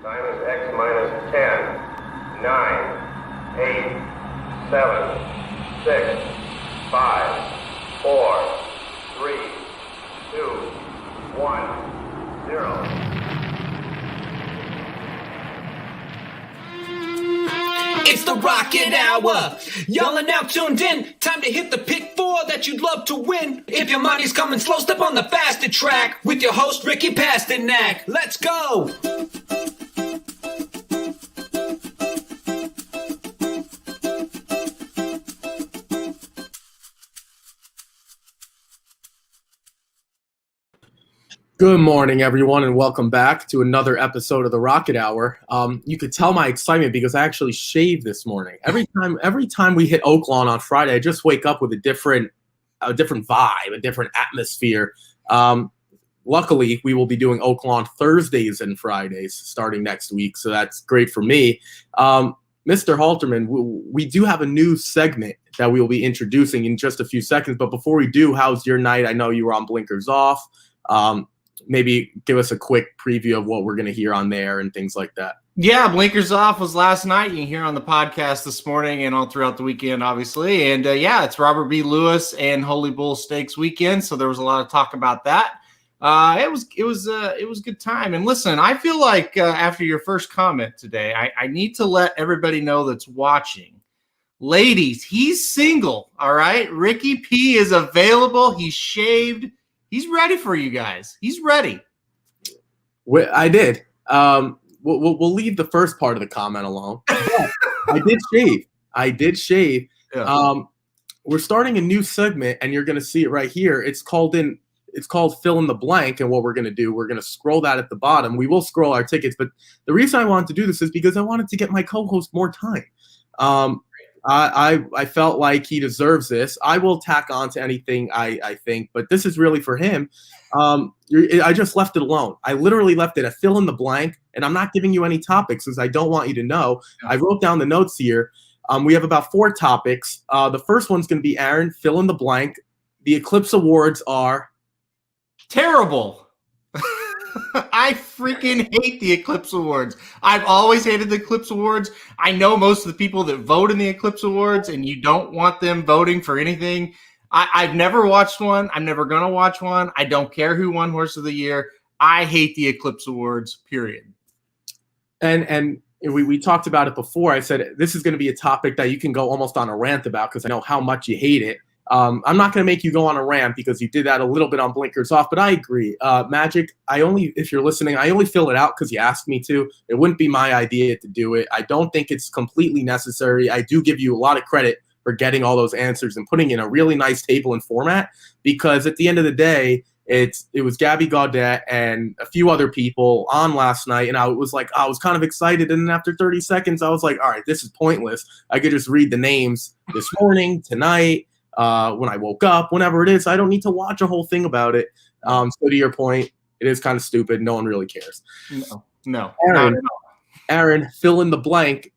Time is X minus 10, 9, 8, 7, 6, 5, 4, 3, 2, 1, 0. It's the Rocket Hour. Y'all are now tuned in. Time to hit the pick four that you'd love to win. If your money's coming slow, step on the faster track with your host, Ricky Pasternak. Let's go. Good morning, everyone, and welcome back to another episode of the Rocket Hour. You could tell my excitement because I actually shaved this morning. Every time we hit Oaklawn on Friday, I just wake up with a different vibe, a different atmosphere. Luckily, we will be doing Oaklawn Thursdays and Fridays starting next week, so that's great for me. Mr. Halterman, we do have a new segment that we will be introducing in just a few seconds. But before we do, how's your night? I know you were on Blinkers Off. Maybe give us a quick preview of what we're going to hear on there and things like that. Yeah, Blinkers Off was last night. You can hear on the podcast this morning and all throughout the weekend, obviously. And it's Robert B. Lewis and Holy Bull Stakes weekend, so there was a lot of talk about that. It was a good time. And listen, I feel like after your first comment today, I need to let everybody know that's watching. Ladies, he's single, all right? Ricky P is available. He's shaved. He's ready for you guys. He's ready. I did. We'll leave the first part of the comment alone. But I did shave. Yeah. We're starting a new segment, and you're going to see it right here. It's called Fill in the Blank, and what we're going to do, we're going to scroll that at the bottom. We will scroll our tickets, but the reason I wanted to do this is because I wanted to get my co-host more time. I felt like he deserves this. I will tack on to anything I think, but this is really for him. I just left it alone. I literally left it a fill in the blank, and I'm not giving you any topics because I don't want you to know. Yeah. I wrote down the notes here. We have about 4 topics. The first one's going to be Aaron, fill in the blank. The Eclipse Awards are terrible. I freaking hate the Eclipse Awards. I've always hated the Eclipse Awards. I know most of the people that vote in the Eclipse Awards, and you don't want them voting for anything. I've never watched one. I'm never going to watch one. I don't care who won Horse of the Year. I hate the Eclipse Awards, period. And we talked about it before. I said this is going to be a topic that you can go almost on a rant about because I know how much you hate it. I'm not going to make you go on a rant because you did that a little bit on Blinkers Off, but I agree. Magic, if you're listening, I only fill it out because you asked me to. It wouldn't be my idea to do it. I don't think it's completely necessary. I do give you a lot of credit for getting all those answers and putting in a really nice table and format because at the end of the day, it was Gabby Gaudet and a few other people on last night, and I was kind of excited, and then after 30 seconds, I was like, all right, this is pointless. I could just read the names this morning, tonight, when I woke up, whenever it is. I don't need to watch a whole thing about it. So to your point, it is kind of stupid. No one really cares. No. Aaron, fill in the blank.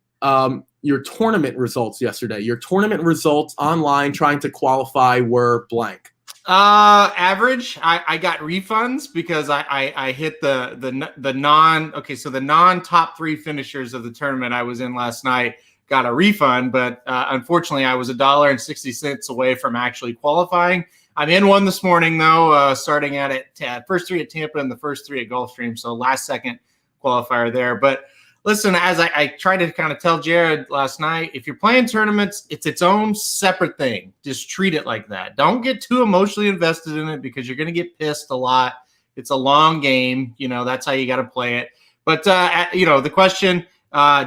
Your tournament results yesterday. Your tournament results online trying to qualify were blank. Average. I got refunds because I hit the non top 3 finishers of the tournament I was in last night. Got a refund, but unfortunately, I was $1.60 away from actually qualifying. I'm in one this morning, though, starting at first 3 at Tampa and the first 3 at Gulfstream, so last second qualifier there. But listen, as I tried to kind of tell Jared last night, if you're playing tournaments, it's its own separate thing. Just treat it like that. Don't get too emotionally invested in it because you're going to get pissed a lot. It's a long game. That's how you got to play it. But, the question –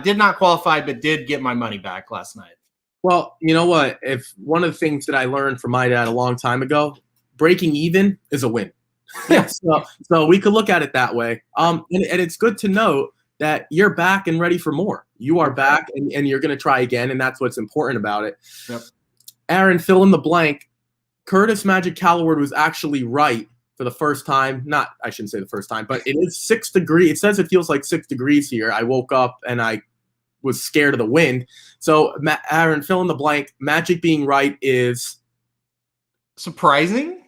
did not qualify, but did get my money back last night. Well, you know what? If one of the things that I learned from my dad a long time ago, breaking even is a win. So we could look at it that way. And it's good to note that you're back and ready for more. You are back and you're going to try again, and that's what's important about it. Yep. Aaron, fill in the blank. Curtis Magic Calloward was actually right for the first time. I shouldn't say the first time, but it is 6 degrees. It says it feels like 6 degrees here. I woke up and I was scared of the wind. So Aaron, fill in the blank. Magic being right is surprising.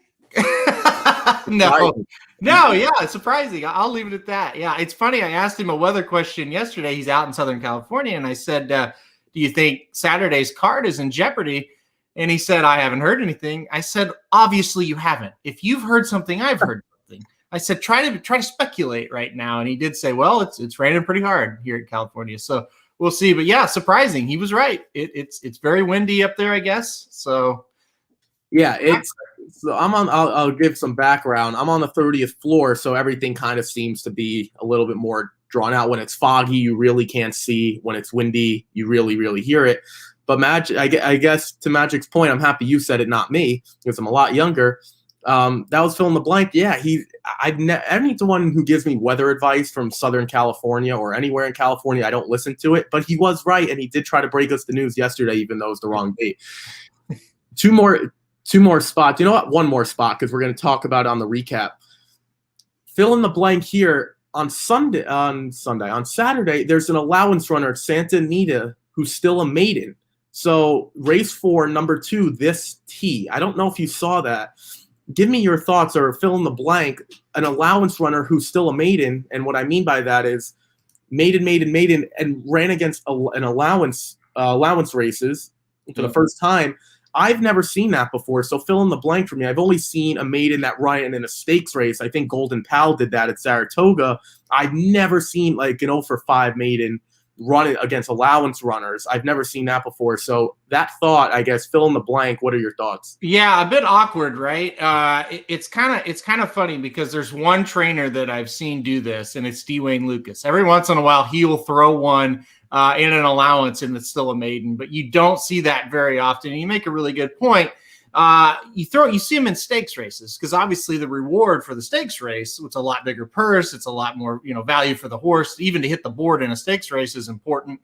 No, yeah, it's surprising. I'll leave it at that. Yeah, it's funny. I asked him a weather question yesterday. He's out in Southern California, and I said, "Do you think Saturday's card is in jeopardy?" And he said, "I haven't heard anything." I said, "Obviously, you haven't. If you've heard something, I've heard something." I said, "Try to speculate right now." And he did say, "Well, it's raining pretty hard here in California, so we'll see." But yeah, surprising. He was right. It's very windy up there, I guess. So yeah, so I'll give some background. I'm on the 30th floor, so everything kind of seems to be a little bit more drawn out. When it's foggy, you really can't see. When it's windy, you really, really hear it. But I guess to Magic's point, I'm happy you said it, not me, because I'm a lot younger. That was fill in the blank. Yeah, anyone who gives me weather advice from Southern California or anywhere in California, I don't listen to it. But he was right, and he did try to break us the news yesterday, even though it was the wrong date. Two more spots. You know what? One more spot, because we're going to talk about it on the recap. Fill in the blank here on Saturday. There's an allowance runner, Santa Anita, who's still a maiden. So race 4, number 2, this T. I don't know if you saw that. Give me your thoughts, or fill in the blank. An allowance runner who's still a maiden, and what I mean by that is maiden, and ran against an allowance races for the first time. I've never seen that before, so fill in the blank for me. I've only seen a maiden that ran in a stakes race. I think Golden Pal did that at Saratoga. I've never seen like an 0-for-5 maiden running against allowance runners. I've never seen that before. So that thought, I guess, fill in the blank. What are your thoughts? Yeah, a bit awkward, right? It's kind of funny because there's one trainer that I've seen do this, and it's Dwayne Lucas. Every once in a while, he will throw one in an allowance, and it's still a maiden, but you don't see that very often. And you make a really good point. You see him in stakes races, because obviously the reward for the stakes race, it's a lot bigger purse, it's a lot more value for the horse. Even to hit the board in a stakes race is important.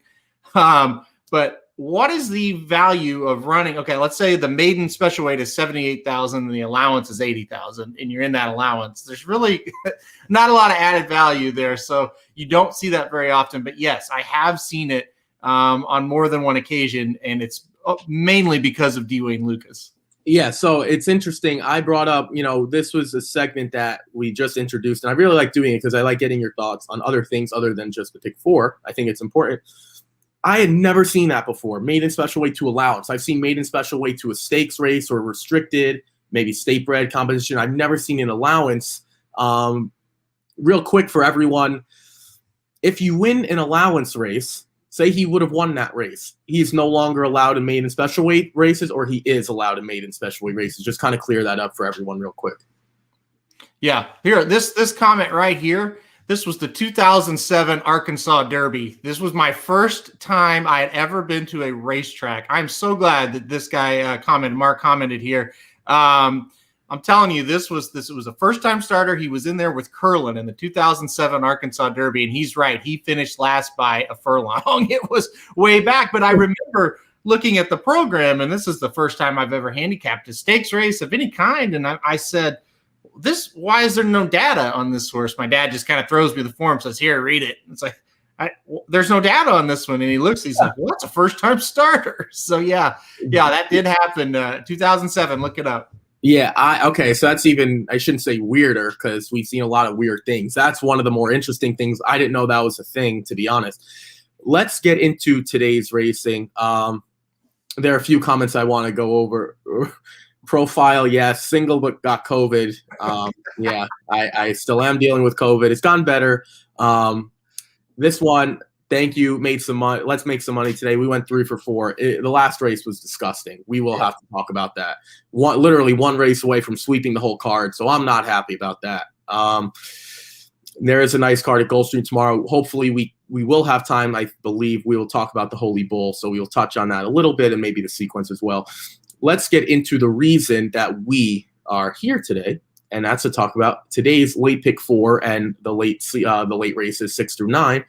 But what is the value of running? Okay, let's say the maiden special weight is 78,000 and the allowance is 80,000, and you're in that allowance. There's really not a lot of added value there, so you don't see that very often. But yes, I have seen it on more than one occasion, and it's mainly because of Dwayne Lucas. Yeah, so it's interesting. I brought up, this was a segment that we just introduced, and I really like doing it because I like getting your thoughts on other things other than just the pick 4. I think it's important. I had never seen that before. Maiden special weight to allowance. I've seen maiden special weight to a stakes race or restricted, maybe state bred competition. I've never seen an allowance. Real quick for everyone, if you win an allowance race, say he would have won that race, he's no longer allowed in maiden special weight races, or he is allowed in maiden special weight races. Just kind of clear that up for everyone real quick. Yeah, here, this comment right here. This was the 2007 Arkansas Derby. This was my first time I had ever been to a racetrack. I'm so glad that this guy Mark commented here. I'm telling you, this was a first-time starter. He was in there with Curlin in the 2007 Arkansas Derby, and he's right. He finished last by a furlong. It was way back, but I remember looking at the program, and this is the first time I've ever handicapped a stakes race of any kind, and I said, why is there no data on this horse? My dad just kind of throws me the form, says, here, read it. It's like, there's no data on this one. And he looks, he's like, well, that's a first-time starter. So, yeah, that did happen. 2007, look it up. Yeah, okay, so that's even, I shouldn't say weirder, because we've seen a lot of weird things. That's one of the more interesting things. I didn't know that was a thing, to be honest. Let's get into today's racing. There are a few comments I want to go over. Profile, yes. Single, but got COVID. Yeah, I still am dealing with COVID. It's gotten better. This one, thank you. Made some money. Let's make some money today. We went 3 for 4. The last race was disgusting. We will have to talk about that. Literally one race away from sweeping the whole card. So I'm not happy about that. There is a nice card at Gulfstream tomorrow. Hopefully we will have time. I believe we will talk about the Holy Bull. So we will touch on that a little bit and maybe the sequence as well. Let's get into the reason that we are here today, and that's to talk about today's late pick 4 and the late races 6 through 9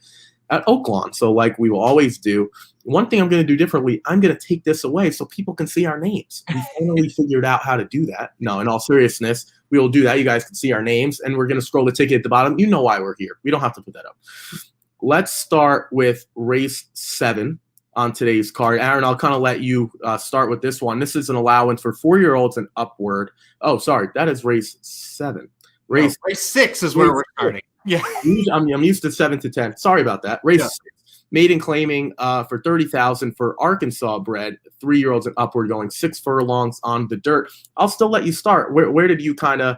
at Oaklawn. So like we will always do, one thing I'm going to do differently, I'm going to take this away so people can see our names. We finally figured out how to do that. No, in all seriousness, we will do that. You guys can see our names, and we're going to scroll the ticket at the bottom. You know why we're here. We don't have to put that up. Let's start with race 7 on today's card. Aaron, I'll kind of let you start with this one. This is an allowance for 4-year-olds and upward. Oh, sorry, that is race 7. Race, race 6 is where we're starting. Yeah. I'm used to 7 to 10. Sorry about that. Race 6. Maiden claiming for 30,000 for Arkansas bred 3-year-olds and upward, going 6 furlongs on the dirt. I'll still let you start. Where did you kind of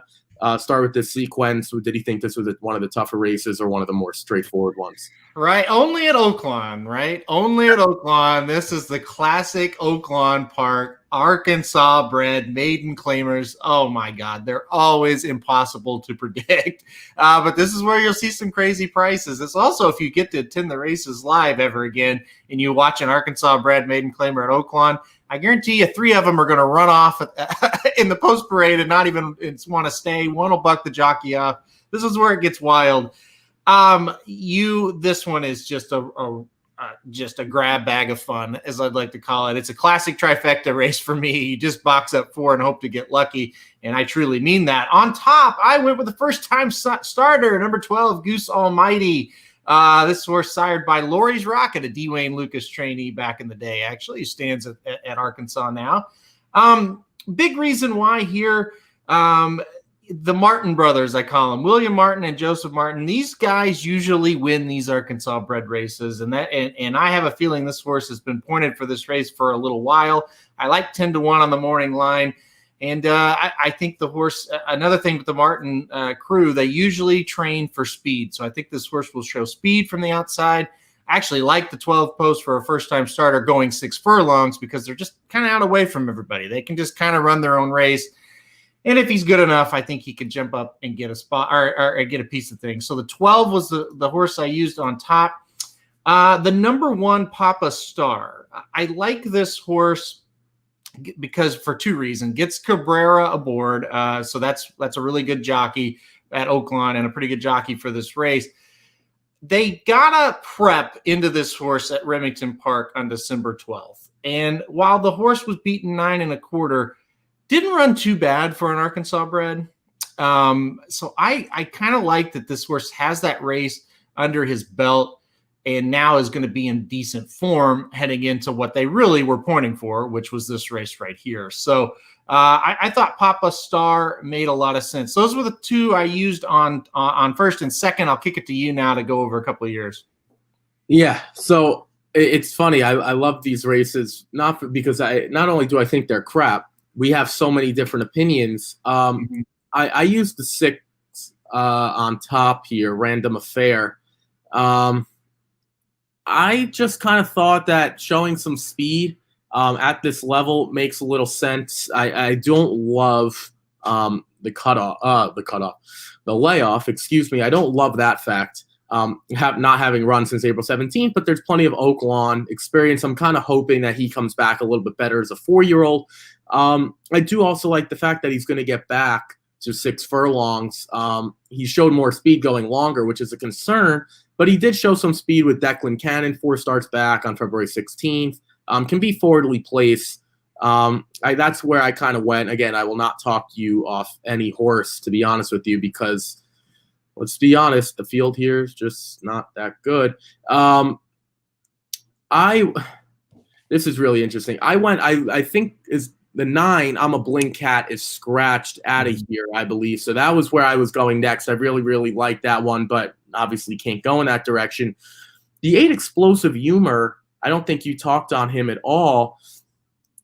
start with this sequence? Did you think this was one of the tougher races or one of the more straightforward ones? Right. Only at Oaklawn, right? Only at Oaklawn. This is the classic Oaklawn Park, Arkansas bred maiden claimers. Oh my God. They're always impossible to predict. But this is where you'll see some crazy prices. It's also, if you get to attend the races live ever again and you watch an Arkansas bred maiden claimer at Oaklawn, I guarantee you 3 of them are going to run off in the post parade and not even want to stay. One will buck the jockey off. This is where it gets wild. This one is just a grab bag of fun, as I'd like to call it. It's a classic trifecta race for me. You just box up 4 and hope to get lucky, and I truly mean that. On top, I went with the first-time starter, number 12, Goose Almighty. This horse sired by Laurie's Rocket, a D. Wayne Lucas trainee back in the day. Actually, he stands at Arkansas now. Big reason why here, the Martin brothers, I call them, William Martin and Joseph Martin. These guys usually win these Arkansas bred races, and I have a feeling this horse has been pointed for this race for a little while. I like 10 to 1 on the morning line. And I think the horse, another thing with the Martin crew, they usually train for speed. So I think this horse will show speed from the outside. I actually like the 12 post for a first-time starter going 6 furlongs because they're just kind of out away from everybody. They can just kind of run their own race. And if he's good enough, I think he can jump up and get a spot or get a piece of things. So the 12 was the horse I used on top. The number 1, Papa Star. I like this horse because for 2 reasons. Gets Cabrera aboard, so that's a really good jockey at Oaklawn and a pretty good jockey for this race. They got a prep into this horse at Remington Park on December 12th. And while the horse was beaten 9 1/4, didn't run too bad for an Arkansas bred. So I kind of like that this horse has that race under his belt and now is going to be in decent form heading into what they really were pointing for, which was this race right here. So I thought Papa Star made a lot of sense. Those were the 2 I used on first and second. I'll kick it to you now to go over a couple of years. Yeah, so it's funny. I love these races, because not only do I think they're crap, we have so many different opinions. I used the 6 on top here, Random Affair. I just kind of thought that showing some speed at this level makes a little sense. I don't love the layoff. Excuse me. I don't love that fact. Not having run since April 17th, but there's plenty of Oaklawn experience. I'm kind of hoping that he comes back a little bit better as a 4-year-old. I do also like the fact that he's going to get back to 6 furlongs. He showed more speed going longer, which is a concern. But he did show some speed with Declan Cannon, 4 starts back on February 16th. Can be forwardly placed. That's where I kind of went. Again, I will not talk you off any horse, to be honest with you, because let's be honest, the field here is just not that good. This is really interesting. I think is the 9, I'm a Blink Cat, is scratched out of here, I believe. So that was where I was going next. I really, really like that one, but obviously can't go in that direction. The 8, Explosive Humor, I don't think you talked on him at all.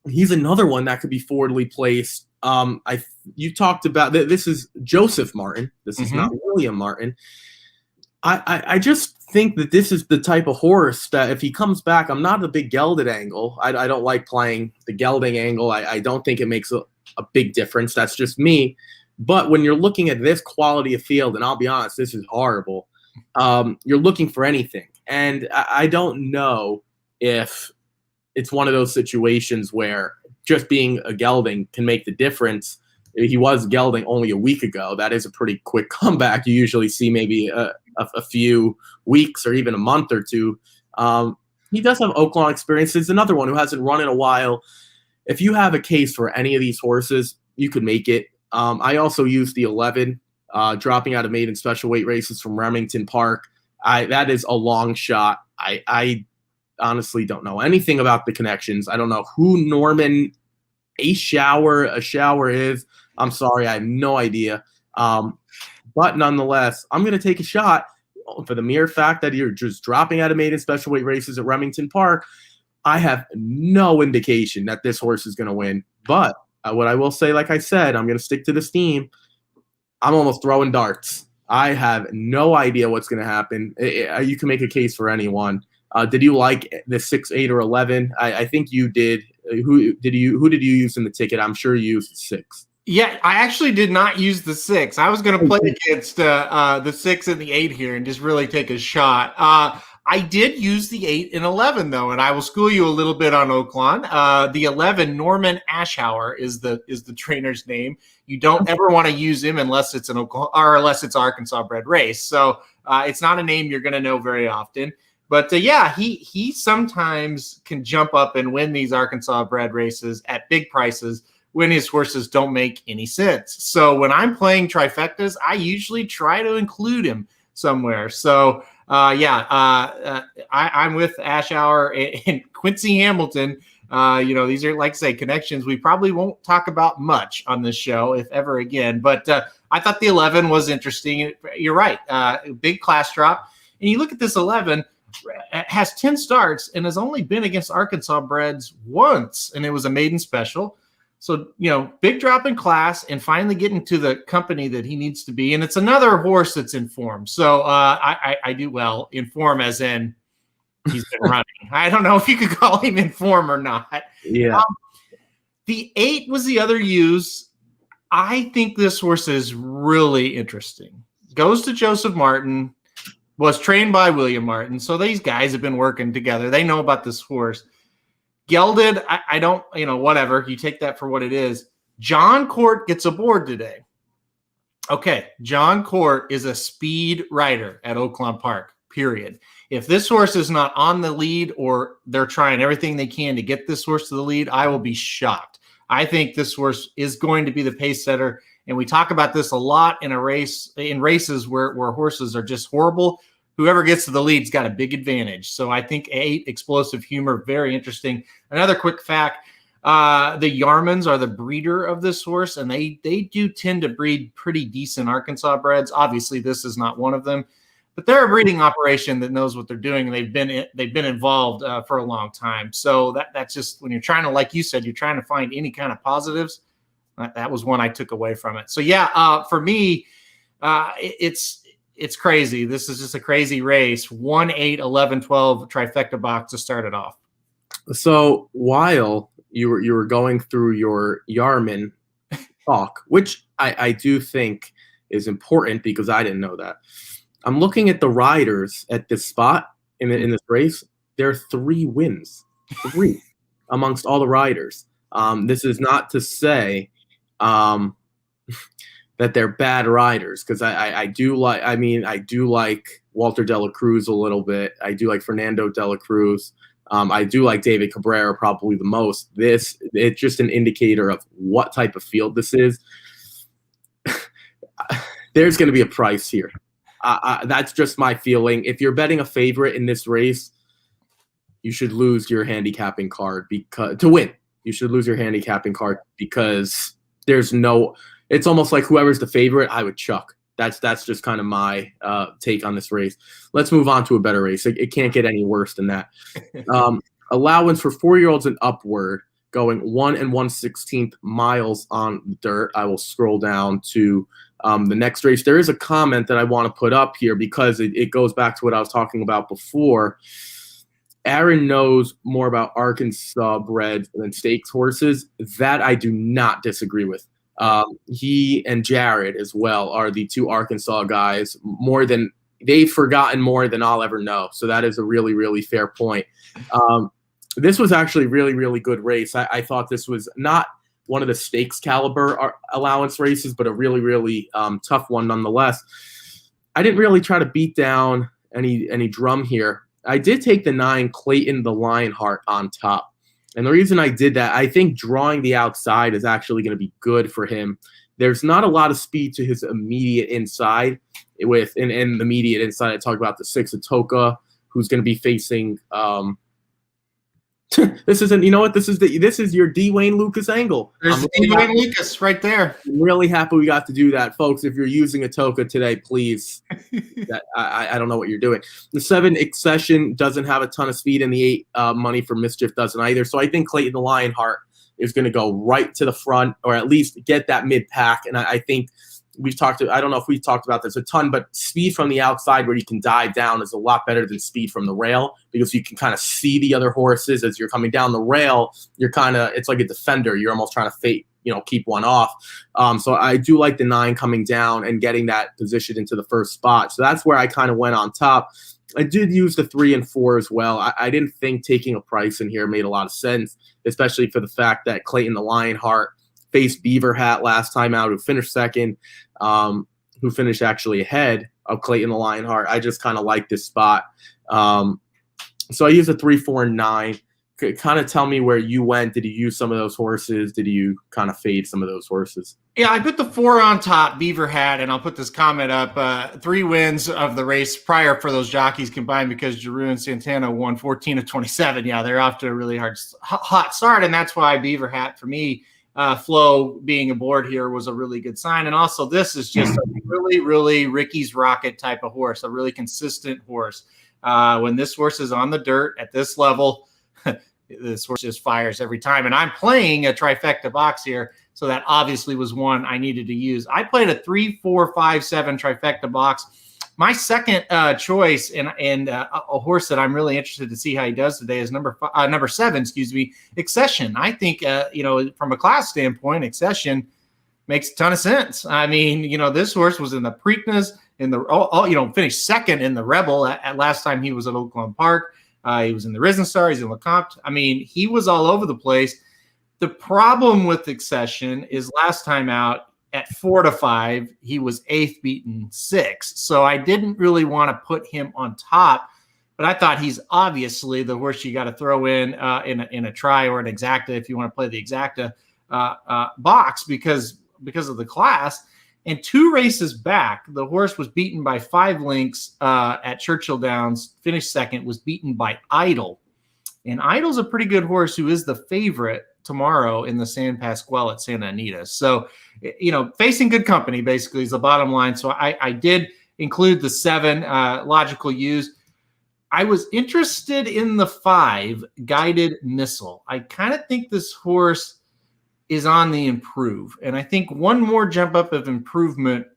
He's another one that could be forwardly placed. You talked about this is Joseph Martin. This is not William Martin. I just think that this is the type of horse that if he comes back, I'm not a big gelded angle. I don't like playing the gelding angle. I don't think it makes a big difference. That's just me. But when you're looking at this quality of field, and I'll be honest, this is horrible. You're looking for anything. And I don't know if it's one of those situations where just being a gelding can make the difference. He was gelding only a week ago. That is a pretty quick comeback. You usually see maybe a few weeks or even a month or 2. He does have Oaklawn experience. He's another one who hasn't run in a while. If you have a case for any of these horses, you could make it. I also used the 11, dropping out of maiden special weight races from Remington Park. That is a long shot. I honestly don't know anything about the connections. I don't know who Norman A Shower is. I'm sorry, I have no idea. But nonetheless, I'm going to take a shot for the mere fact that you're just dropping out of maiden special weight races at Remington Park. I have no indication that this horse is going to win. But what I will say, like I said, I'm going to stick to this theme. I'm almost throwing darts. I have no idea what's going to happen. You can make a case for anyone. Did you like the 6, 8, or 11? I think you did. Who did you use in the ticket? I'm sure you used 6. Yeah, I actually did not use the 6. I was going to play against the 6 and the 8 here and just really take a shot. I did use the 8 and 11 though, and I will school you a little bit on Oaklawn. The 11, Norman Ashauer, is the trainer's name. You don't ever want to use him unless it's unless it's Arkansas bred race. So it's not a name you're going to know very often. But yeah, he sometimes can jump up and win these Arkansas bred races at big prices when his horses don't make any sense. So when I'm playing trifectas, I usually try to include him somewhere. So I'm with Ashauer and Quincy Hamilton. These are, like I say, connections we probably won't talk about much on this show, if ever again. But I thought the 11 was interesting. You're right. Big class drop. And you look at this 11, has 10 starts and has only been against Arkansas breds once, and it was a maiden special. So, big drop in class and finally getting to the company that he needs to be. And it's another horse that's in form. So I do well in form, as in he's been running. I don't know if you could call him in form or not. Yeah. The 8 was the other use. I think this horse is really interesting. Goes to Joseph Martin, was trained by William Martin. So these guys have been working together. They know about this horse. Gelded, I don't, whatever. You take that for what it is. John Court gets aboard today. Okay, John Court is a speed rider at Oaklawn Park, period. If this horse is not on the lead or they're trying everything they can to get this horse to the lead, I will be shocked. I think this horse is going to be the pace setter. And we talk about this a lot in races where horses are just horrible. Whoever gets to the lead's got a big advantage. So I think 8, Explosive Humor, very interesting. Another quick fact, the Yarmans are the breeder of this horse, and they do tend to breed pretty decent Arkansas breds. Obviously, this is not one of them, but they're a breeding operation that knows what they're doing, and they've been involved for a long time. So that's just, when you're trying to, like you said, you're trying to find any kind of positives. That was one I took away from it. So yeah, for me, it's crazy. This is just a crazy race. 1, 8, 11, 12 trifecta box to start it off. So while you were going through your Yarman talk, which I do think is important because I didn't know that. I'm looking at the riders at this spot in this race. There are 3 wins, 3 amongst all the riders. This is not to say that they're bad riders, because I do like Walter Dela Cruz a little bit. I do like Fernando Dela Cruz. I do like David Cabrera probably the most. It's just an indicator of what type of field this is. There's going to be a price here. That's just my feeling. If you're betting a favorite in this race, you should lose your handicapping card to win. You should lose your handicapping card because there's no. It's almost like whoever's the favorite, I would chuck. That's just kind of my take on this race. Let's move on to a better race. It can't get any worse than that. Allowance for 4-year-olds and upward, going 1 1/16 miles on dirt. I will scroll down to the next race. There is a comment that I want to put up here because it goes back to what I was talking about before. Aaron knows more about Arkansas bred than stakes horses. That I do not disagree with. He and Jared as well are the 2 Arkansas guys. They've forgotten more than I'll ever know. So that is a really, really fair point. This was actually a really, really good race. I thought this was not one of the stakes caliber allowance races, but a really, really tough one nonetheless. I didn't really try to beat down any drum here. I did take the 9 Clayton the Lionheart on top. And the reason I did that, I think drawing the outside is actually going to be good for him. There's not a lot of speed to his immediate inside. In the immediate inside, I talk about the 6 Atoka, who's going to be facing This isn't. You know what? This is your Dwayne Lucas angle. There's Dwayne Lucas right there. I'm really happy we got to do that, folks. If you're using a toka today, please. I don't know what you're doing. The 7 Accession doesn't have a ton of speed, and the 8 Money for Mischief doesn't either. So I think Clayton the Lionheart is going to go right to the front, or at least get that mid pack. And I think I don't know if we've talked about this a ton, but speed from the outside where you can dive down is a lot better than speed from the rail, because you can kind of see the other horses as you're coming down the rail. It's like a defender. You're almost trying to keep one off. So I do like the 9 coming down and getting that position into the first spot. So that's where I kind of went on top. I did use the 3 and 4 as well. I didn't think taking a price in here made a lot of sense, especially for the fact that Clayton the Lionheart faced Beaver Hat last time out, who finished second, who finished actually ahead of Clayton the Lionheart. I just kind of like this spot. So I used a 3, 4, and 9. Kind of tell me where you went. Did you use some of those horses? Did you kind of fade some of those horses? Yeah, I put the 4 on top, Beaver Hat, and I'll put this comment up. 3 wins of the race prior for those jockeys combined, because Giroux and Santana won 14 of 27. Yeah, they're off to a really hot start, and that's why Beaver Hat, for me, Flo being aboard here was a really good sign. And also, this is just a really, really Ricky's Rocket type of horse, a really consistent horse. When this horse is on the dirt at this level, this horse just fires every time. And I'm playing a trifecta box here, so that obviously was one I needed to use. I played a 3, 4, 5, 7 trifecta box. My second choice and a horse that I'm really interested to see how he does today is number 7, Accession. I think from a class standpoint, Accession makes a ton of sense. I mean, this horse was in the Preakness, finished second in the Rebel at last time he was at Oaklawn Park. He was in the Risen Star. He's in LeCompte. I mean, he was all over the place. The problem with Accession is last time out at 4 to 5, he was 8th, beaten 6. So I didn't really want to put him on top, but I thought he's obviously the horse you got to throw in a try or an exacta if you want to play the exacta box because of the class. And 2 races back, the horse was beaten by 5 lengths at Churchill Downs, finished second, was beaten by Idol. And Idol's a pretty good horse who is the favorite tomorrow in the San Pasquale at Santa Anita. So, facing good company basically is the bottom line. So I did include the 7 logical use. I was interested in the 5 Guided Missile. I kind of think this horse is on the improve. And I think one more jump up of improvement,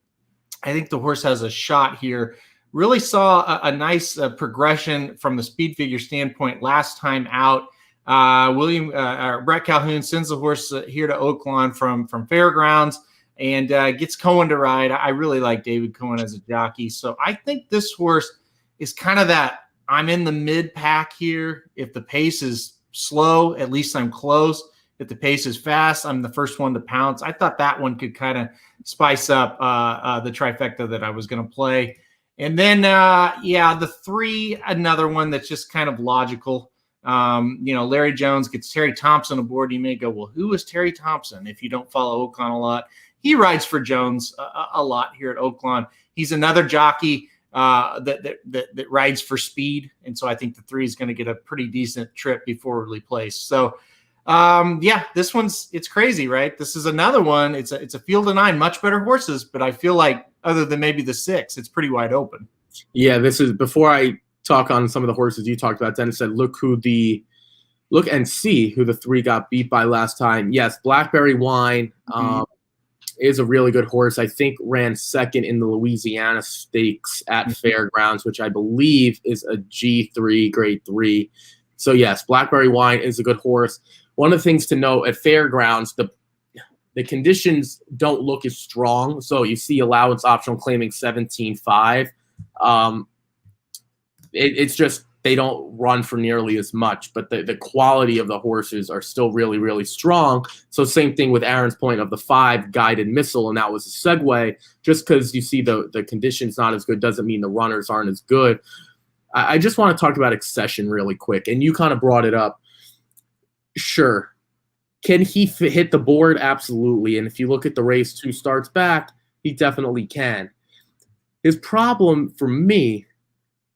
I think the horse has a shot here. Really saw a nice progression from the speed figure standpoint last time out. Brett Calhoun sends the horse here to Oaklawn from Fairgrounds and gets Cohen to ride. I really like David Cohen as a jockey. So I think this horse is kind of that I'm in the mid pack here. If the pace is slow, at least I'm close. If the pace is fast, I'm the first one to pounce. I thought that one could kind of spice up the trifecta that I was going to play. And then, the 3, another one that's just kind of logical. Larry Jones gets Terry Thompson aboard. You may go, well, who is Terry Thompson? If you don't follow Oaklawn a lot, he rides for Jones a lot here at Oaklawn. He's another jockey that rides for speed. And so I think the 3 is going to get a pretty decent trip before we place. So, this it's crazy, right? This is another one. It's a field of 9, much better horses, but I feel like other than maybe the 6, it's pretty wide open. Yeah, this is before I talk on some of the horses you talked about. Dennis said, look and see who the 3 got beat by last time. Yes, Blackberry Wine is a really good horse. I think ran second in the Louisiana Stakes at Fairgrounds, which I believe is a G3 grade 3. So yes, Blackberry Wine is a good horse. One of the things to note at Fairgrounds, the conditions don't look as strong. So you see allowance optional claiming 17.5. It's just they don't run for nearly as much, but the quality of the horses are still really, really strong. So same thing with Aaron's point of the 5 Guided Missile, and that was a segue. Just because you see the conditions not as good doesn't mean the runners aren't as good. I just want to talk about Accession really quick, and you kind of brought it up. Sure. Can he hit the board? Absolutely. And if you look at the race 2 starts back, he definitely can. His problem for me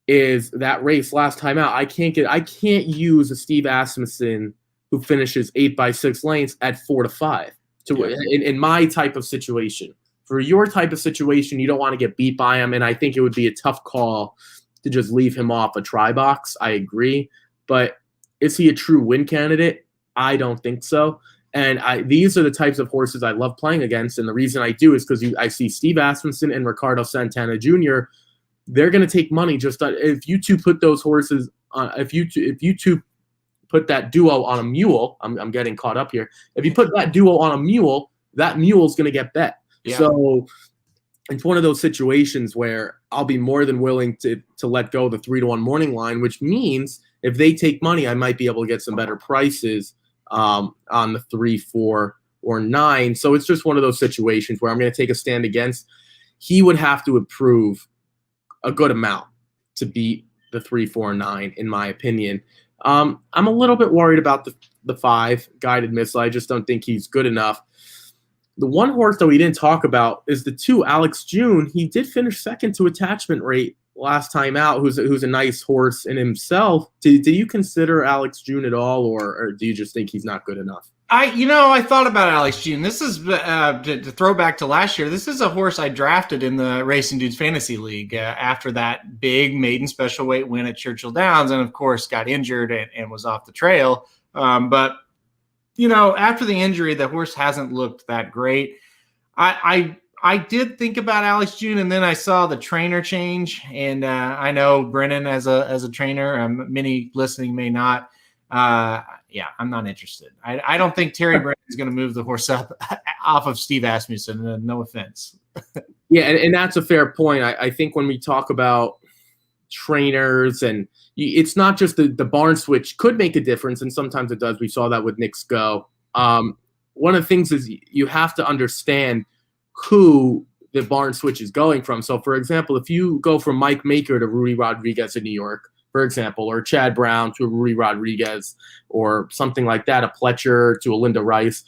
is that race last time out. I can't use a Steve Asmussen who finishes 8x6 lanes at 4-5 in my type of situation. For your type of situation, you don't want to get beat by him, and I think it would be a tough call to just leave him off a try box. I agree, but is he a true win candidate? I don't think so. And these are the types of horses I love playing against, and the reason I do is because I see Steve Asmussen and Ricardo Santana Jr. They're going to take money just on, if you two put those horses on. If you two put that duo on a mule, I'm getting caught up here. If you put that duo on a mule, that mule is going to get bet. Yeah. So it's one of those situations where I'll be more than willing to let go of the 3-1 morning line, which means if they take money, I might be able to get some better prices on the 3, 4, or 9. So it's just one of those situations where I'm going to take a stand against. He would have to improve a good amount to beat the 3, 4, 9, in my opinion. I'm a little bit worried about the 5 Guided Missile. I just don't think he's good enough. The one horse that we didn't talk about is the 2, Alex June. He did finish second to attachment rate last time out, who's a nice horse in himself. Do you consider Alex June at all, or do you just think he's not good enough? I thought about Alex June. This is to throw back to last year. This is a horse I drafted in the Racing Dudes Fantasy League after that big maiden special weight win at Churchill Downs, and of course got injured and was off the trail. But after the injury, the horse hasn't looked that great. I did think about Alex June, and then I saw the trainer change, and I know Brennan as a trainer. Many listening may not. I'm not interested. I don't think Terry Brennan is going to move the horse up off of Steve Asmussen. No offense. Yeah, and that's a fair point. I think when we talk about trainers, and it's not just the barn switch could make a difference, and sometimes it does. We saw that with Nick Sko. One of the things is you have to understand who the barn switch is going from. So, for example, if you go from Mike Maker to Rudy Rodriguez in New York, for example, or Chad Brown to a Rudy Rodriguez, or something like that, a Pletcher to a Linda Rice,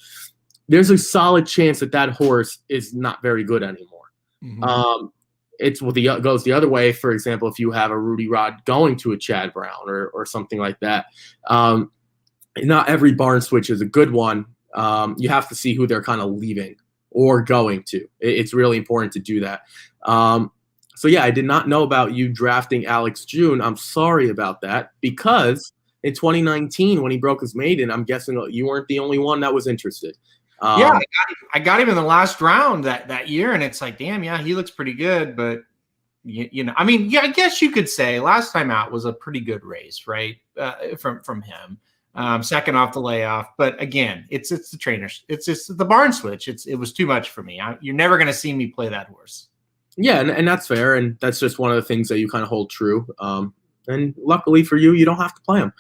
there's a solid chance that horse is not very good anymore. Mm-hmm. It's goes the other way. For example, if you have a Rudy Rod going to a Chad Brown or something like that, not every barn switch is a good one. You have to see who they're kind of leaving or going to. It's really important to do that. So, yeah, I did not know about you drafting Alex June. I'm sorry about that, because in 2019, when he broke his maiden, I'm guessing you weren't the only one that was interested. I got him in the last round that year, and it's like, damn, yeah, he looks pretty good. But, I guess you could say last time out was a pretty good race, right, from him. Second off the layoff. But, again, it's the trainers. It's just the barn switch. It was too much for me. You're never going to see me play that horse. Yeah, and that's fair, and that's just one of the things that you kind of hold true. And luckily for you, you don't have to play them.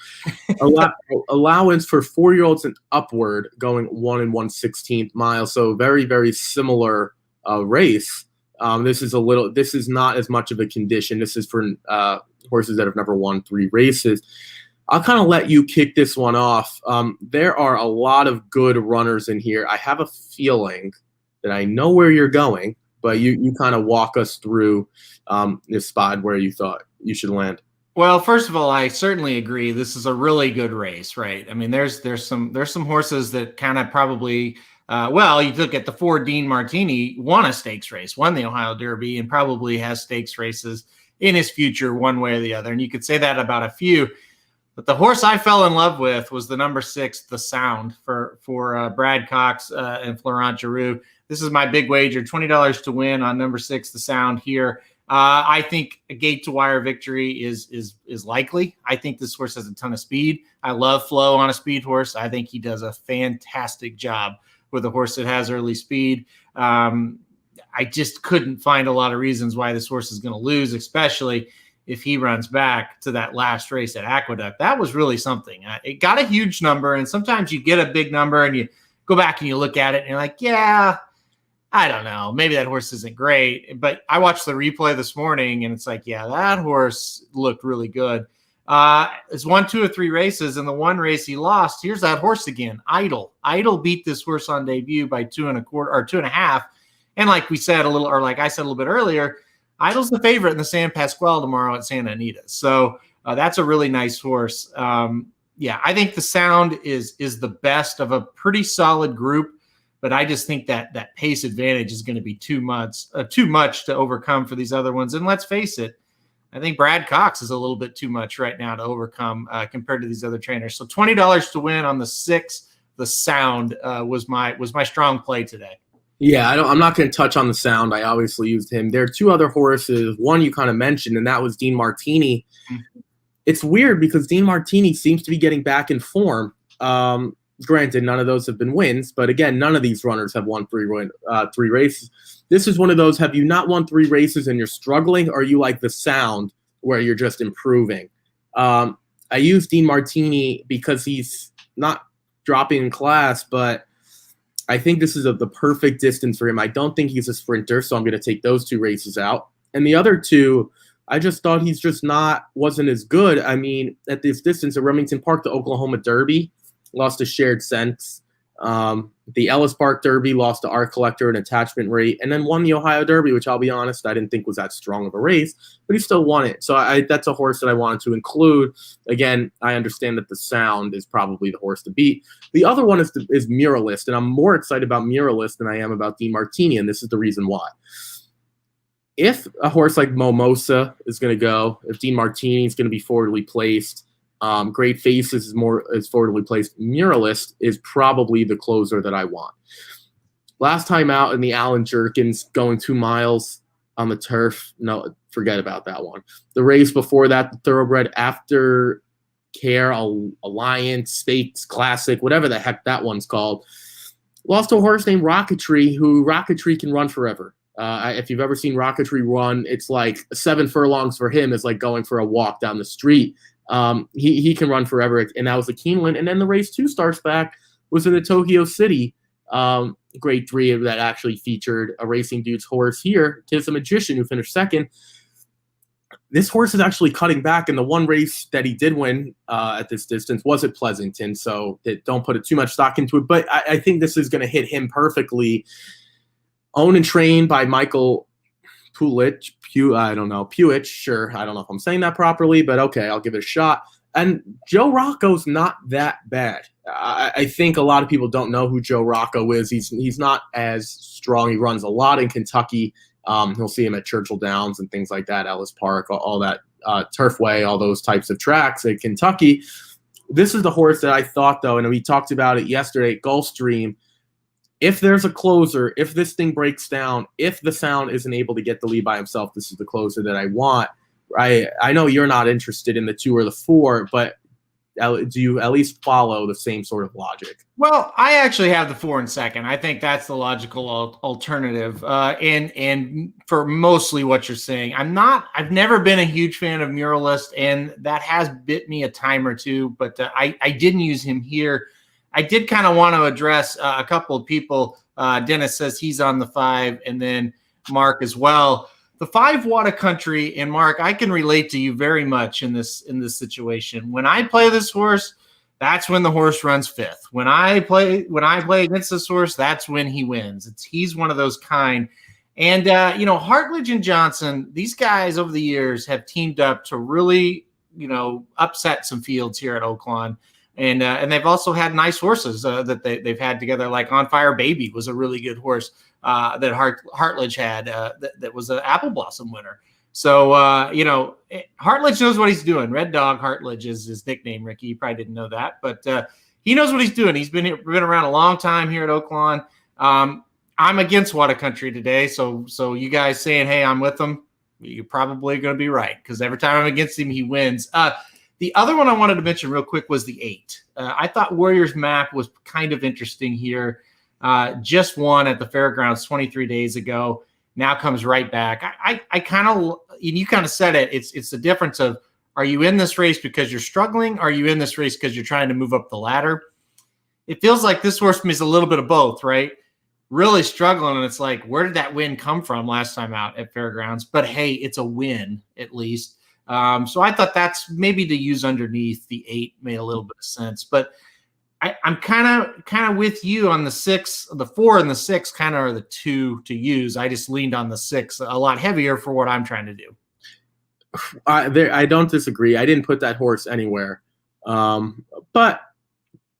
Allowance for 4-year-olds and upward going 1 1/16 miles, so very, very similar race. This is not as much of a condition. This is for horses that have never won 3 races. I'll kind of let you kick this one off. There are a lot of good runners in here. I have a feeling that I know where you're going, but you kind of walk us through this spot where you thought you should land. Well, first of all, I certainly agree. This is a really good race, right? I mean, there's some horses that kind of probably, you look at the 4 Dean Martini, won a stakes race, won the Ohio Derby, and probably has stakes races in his future one way or the other. And you could say that about a few. But the horse I fell in love with was the number 6, The Sound, for Brad Cox and Florent Giroux. This is my big wager, $20 to win on number 6, The Sound here. I think a gate to wire victory is likely. I think this horse has a ton of speed. I love Flo on a speed horse. I think he does a fantastic job with a horse that has early speed. I just couldn't find a lot of reasons why this horse is going to lose, especially if he runs back to that last race at Aqueduct. That was really something. It got a huge number, and sometimes you get a big number and you go back and you look at it and you're like, yeah, I don't know. Maybe that horse isn't great. But I watched the replay this morning, and it's like, yeah, that horse looked really good. It's won 2 or 3 races, and the one race he lost, here's that horse again, Idol. Idol beat this horse on debut by 2 1/4 or 2.5. And like I said a little bit earlier, Idle's the favorite in the San Pasquale tomorrow at Santa Anita. So that's a really nice horse. Yeah, I think the Sound is the best of a pretty solid group, but I just think that pace advantage is going to be too much to overcome for these other ones. And let's face it, I think Brad Cox is a little bit too much right now to overcome compared to these other trainers. So $20 to win on the 6. The Sound was my strong play today. Yeah, I'm not going to touch on the Sound. I obviously used him. There are 2 other horses. One you kind of mentioned, and that was Dean Martini. Mm-hmm. It's weird because Dean Martini seems to be getting back in form. Granted, none of those have been wins, but again, none of these runners have won 3 races. This is one of those, have you not won 3 races and you're struggling, or are you like the Sound where you're just improving? I use Dean Martini because he's not dropping in class, but I think this is the perfect distance for him. I don't think he's a sprinter, so I'm going to take those 2 races out. And the other 2, I just thought he's just wasn't as good. I mean, at this distance at Remington Park, the Oklahoma Derby lost to Shared Sense. The Ellis Park Derby lost to Art Collector and Attachment Rate, and then won the Ohio Derby, which I'll be honest, I didn't think was that strong of a race, but he still won it. So that's a horse that I wanted to include. Again, I understand that the Sound is probably the horse to beat. The other one is Muralist, and I'm more excited about Muralist than I am about Dean Martini, and this is the reason why. If a horse like Mimosa is going to go, if Dean Martini is going to be forwardly placed, Great Faces is forwardly placed, Muralist is probably the closer that I want. Last time out in the Allen Jerkins, going 2 miles on the turf, no, forget about that one. The race before that, the Thoroughbred After Care Alliance Stakes Classic, whatever the heck that one's called, lost to a horse named Rocketry, who Rocketry can run forever. If you've ever seen Rocketry run, it's like 7 furlongs for him is like going for a walk down the street. He can run forever, and that was a Keeneland. And then the race 2 starts back was in the Tokyo City Grade 3 that actually featured a Racing Dude's horse here, Tis the Magician, who finished 2nd. This horse is actually cutting back, and the one race that he did win at this distance was at Pleasanton, so don't put too much stock into it. But I think this is going to hit him perfectly. Owned and trained by Michael Pulich, sure. I don't know if I'm saying that properly, but okay, I'll give it a shot. And Joe Rocco's not that bad. I think a lot of people don't know who Joe Rocco is. He's not as strong. He runs a lot in Kentucky. He'll see him at Churchill Downs and things like that, Ellis Park, all that Turfway, all those types of tracks at Kentucky. This is the horse that I thought, though, and we talked about it yesterday at Gulfstream. If there's a closer, if this thing breaks down, if the Sound isn't able to get the lead by himself, this is the closer that I want. I know you're not interested in the 2 or the 4, but do you at least follow the same sort of logic? Well, I actually have the 4 and 2nd. I think that's the logical alternative. And for mostly what you're saying, I've never been a huge fan of Muralist, and that has bit me a time or two, but I didn't use him here. I did kind of want to address a couple of people. Dennis says he's on the 5, and then Mark as well. The 5 Wada Country, and Mark, I can relate to you very much in this situation. When I play this horse, that's when the horse runs 5th. When I play against this horse, that's when he wins. He's one of those kind. And Hartledge and Johnson, these guys over the years have teamed up to really, upset some fields here at Oaklawn. And they've also had nice horses that they've had together, like On Fire Baby was a really good horse that Hartledge had that was an Apple Blossom winner. So, Hartledge knows what he's doing. Red Dog Hartledge is his nickname, Ricky. You probably didn't know that, but he knows what he's doing. He's been around a long time here at Oaklawn. I'm against Wada Country today, so you guys saying, hey, I'm with him, you're probably going to be right, because every time I'm against him, he wins. The other one I wanted to mention real quick was the 8. I thought Warriors Map was kind of interesting here. Just won at the fairgrounds 23 days ago. Now comes right back. I kind of, you kind of said it. It's the difference of, are you in this race because you're struggling? Are you in this race because you're trying to move up the ladder? It feels like this horse is a little bit of both, right? Really struggling, and it's like, where did that win come from last time out at fairgrounds? But hey, it's a win at least. So I thought that's maybe to use underneath the 8 made a little bit of sense. But I'm kind of with you on the 6. The 4 and the 6 kind of are the 2 to use. I just leaned on the 6 a lot heavier for what I'm trying to do. I don't disagree. I didn't put that horse anywhere. But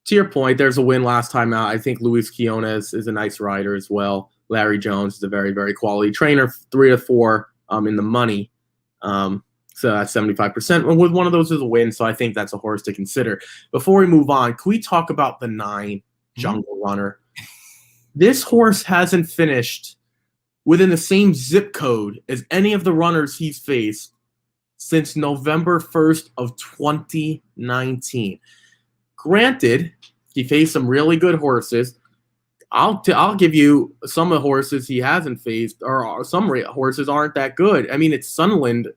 to your point, there's a win last time out. I think Luis Quinones is a nice rider as well. Larry Jones is a very, very quality trainer, 3 to 4 in the money. So that's 75%. And with one of those is a win, so I think that's a horse to consider. Before we move on, can we talk about the 9 Jungle Runner? This horse hasn't finished within the same zip code as any of the runners he's faced since November 1st of 2019. Granted, he faced some really good horses. I'll give you some of the horses he hasn't faced, or some horses aren't that good. I mean, it's Sunderland.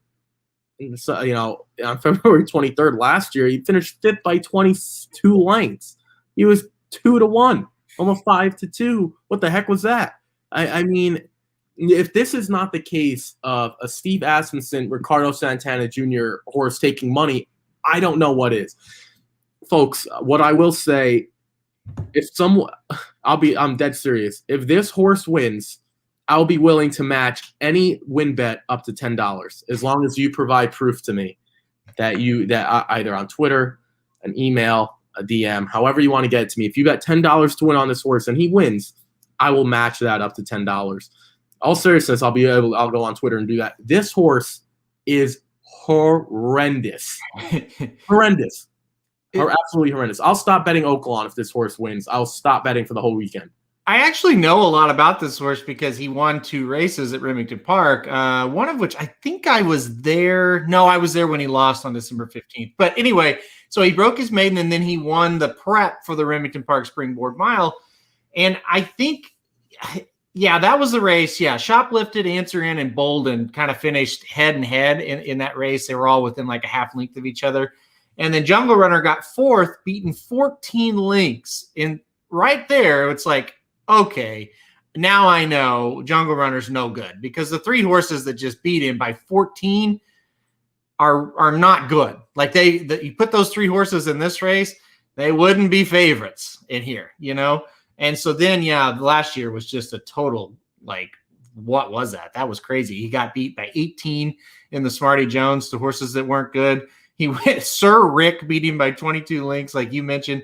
On February 23rd last year, he finished 5th by 22 lengths. He was 2 to 1, almost 5 to 2. What the heck was that? I mean, if this is not the case of a Steve Asmussen, Ricardo Santana Jr. horse taking money, I don't know what is. Folks, what I will say, I'm dead serious. If this horse wins, I'll be willing to match any win bet up to $10, as long as you provide proof to me that either on Twitter, an email, a DM, however you want to get it to me. If you bet $10 to win on this horse and he wins, I will match that up to $10. All seriousness, I'll go on Twitter and do that. This horse is horrendous. Horrendous. Absolutely horrendous. I'll stop betting Oaklawn if this horse wins. I'll stop betting for the whole weekend. I actually know a lot about this horse because he won 2 races at Remington Park, one of which I think I was there. No, I was there when he lost on December 15th. But anyway, so he broke his maiden, and then he won the prep for the Remington Park Springboard Mile. And I think, yeah, that was the race. Yeah, Shoplifted, Answer In, and Bolden kind of finished head and head in that race. They were all within like a half length of each other. And then Jungle Runner got 4th, beaten 14 lengths. And right there, it's like, okay, now I know Jungle Runner's no good, because the 3 horses that just beat him by 14 are not good. Like you put those 3 horses in this race, they wouldn't be favorites in here, And so then, yeah, last year was just a total, like, what was that? That was crazy. He got beat by 18 in the Smarty Jones, the horses that weren't good. He went, Sir Rick beat him by 22 lengths, like you mentioned.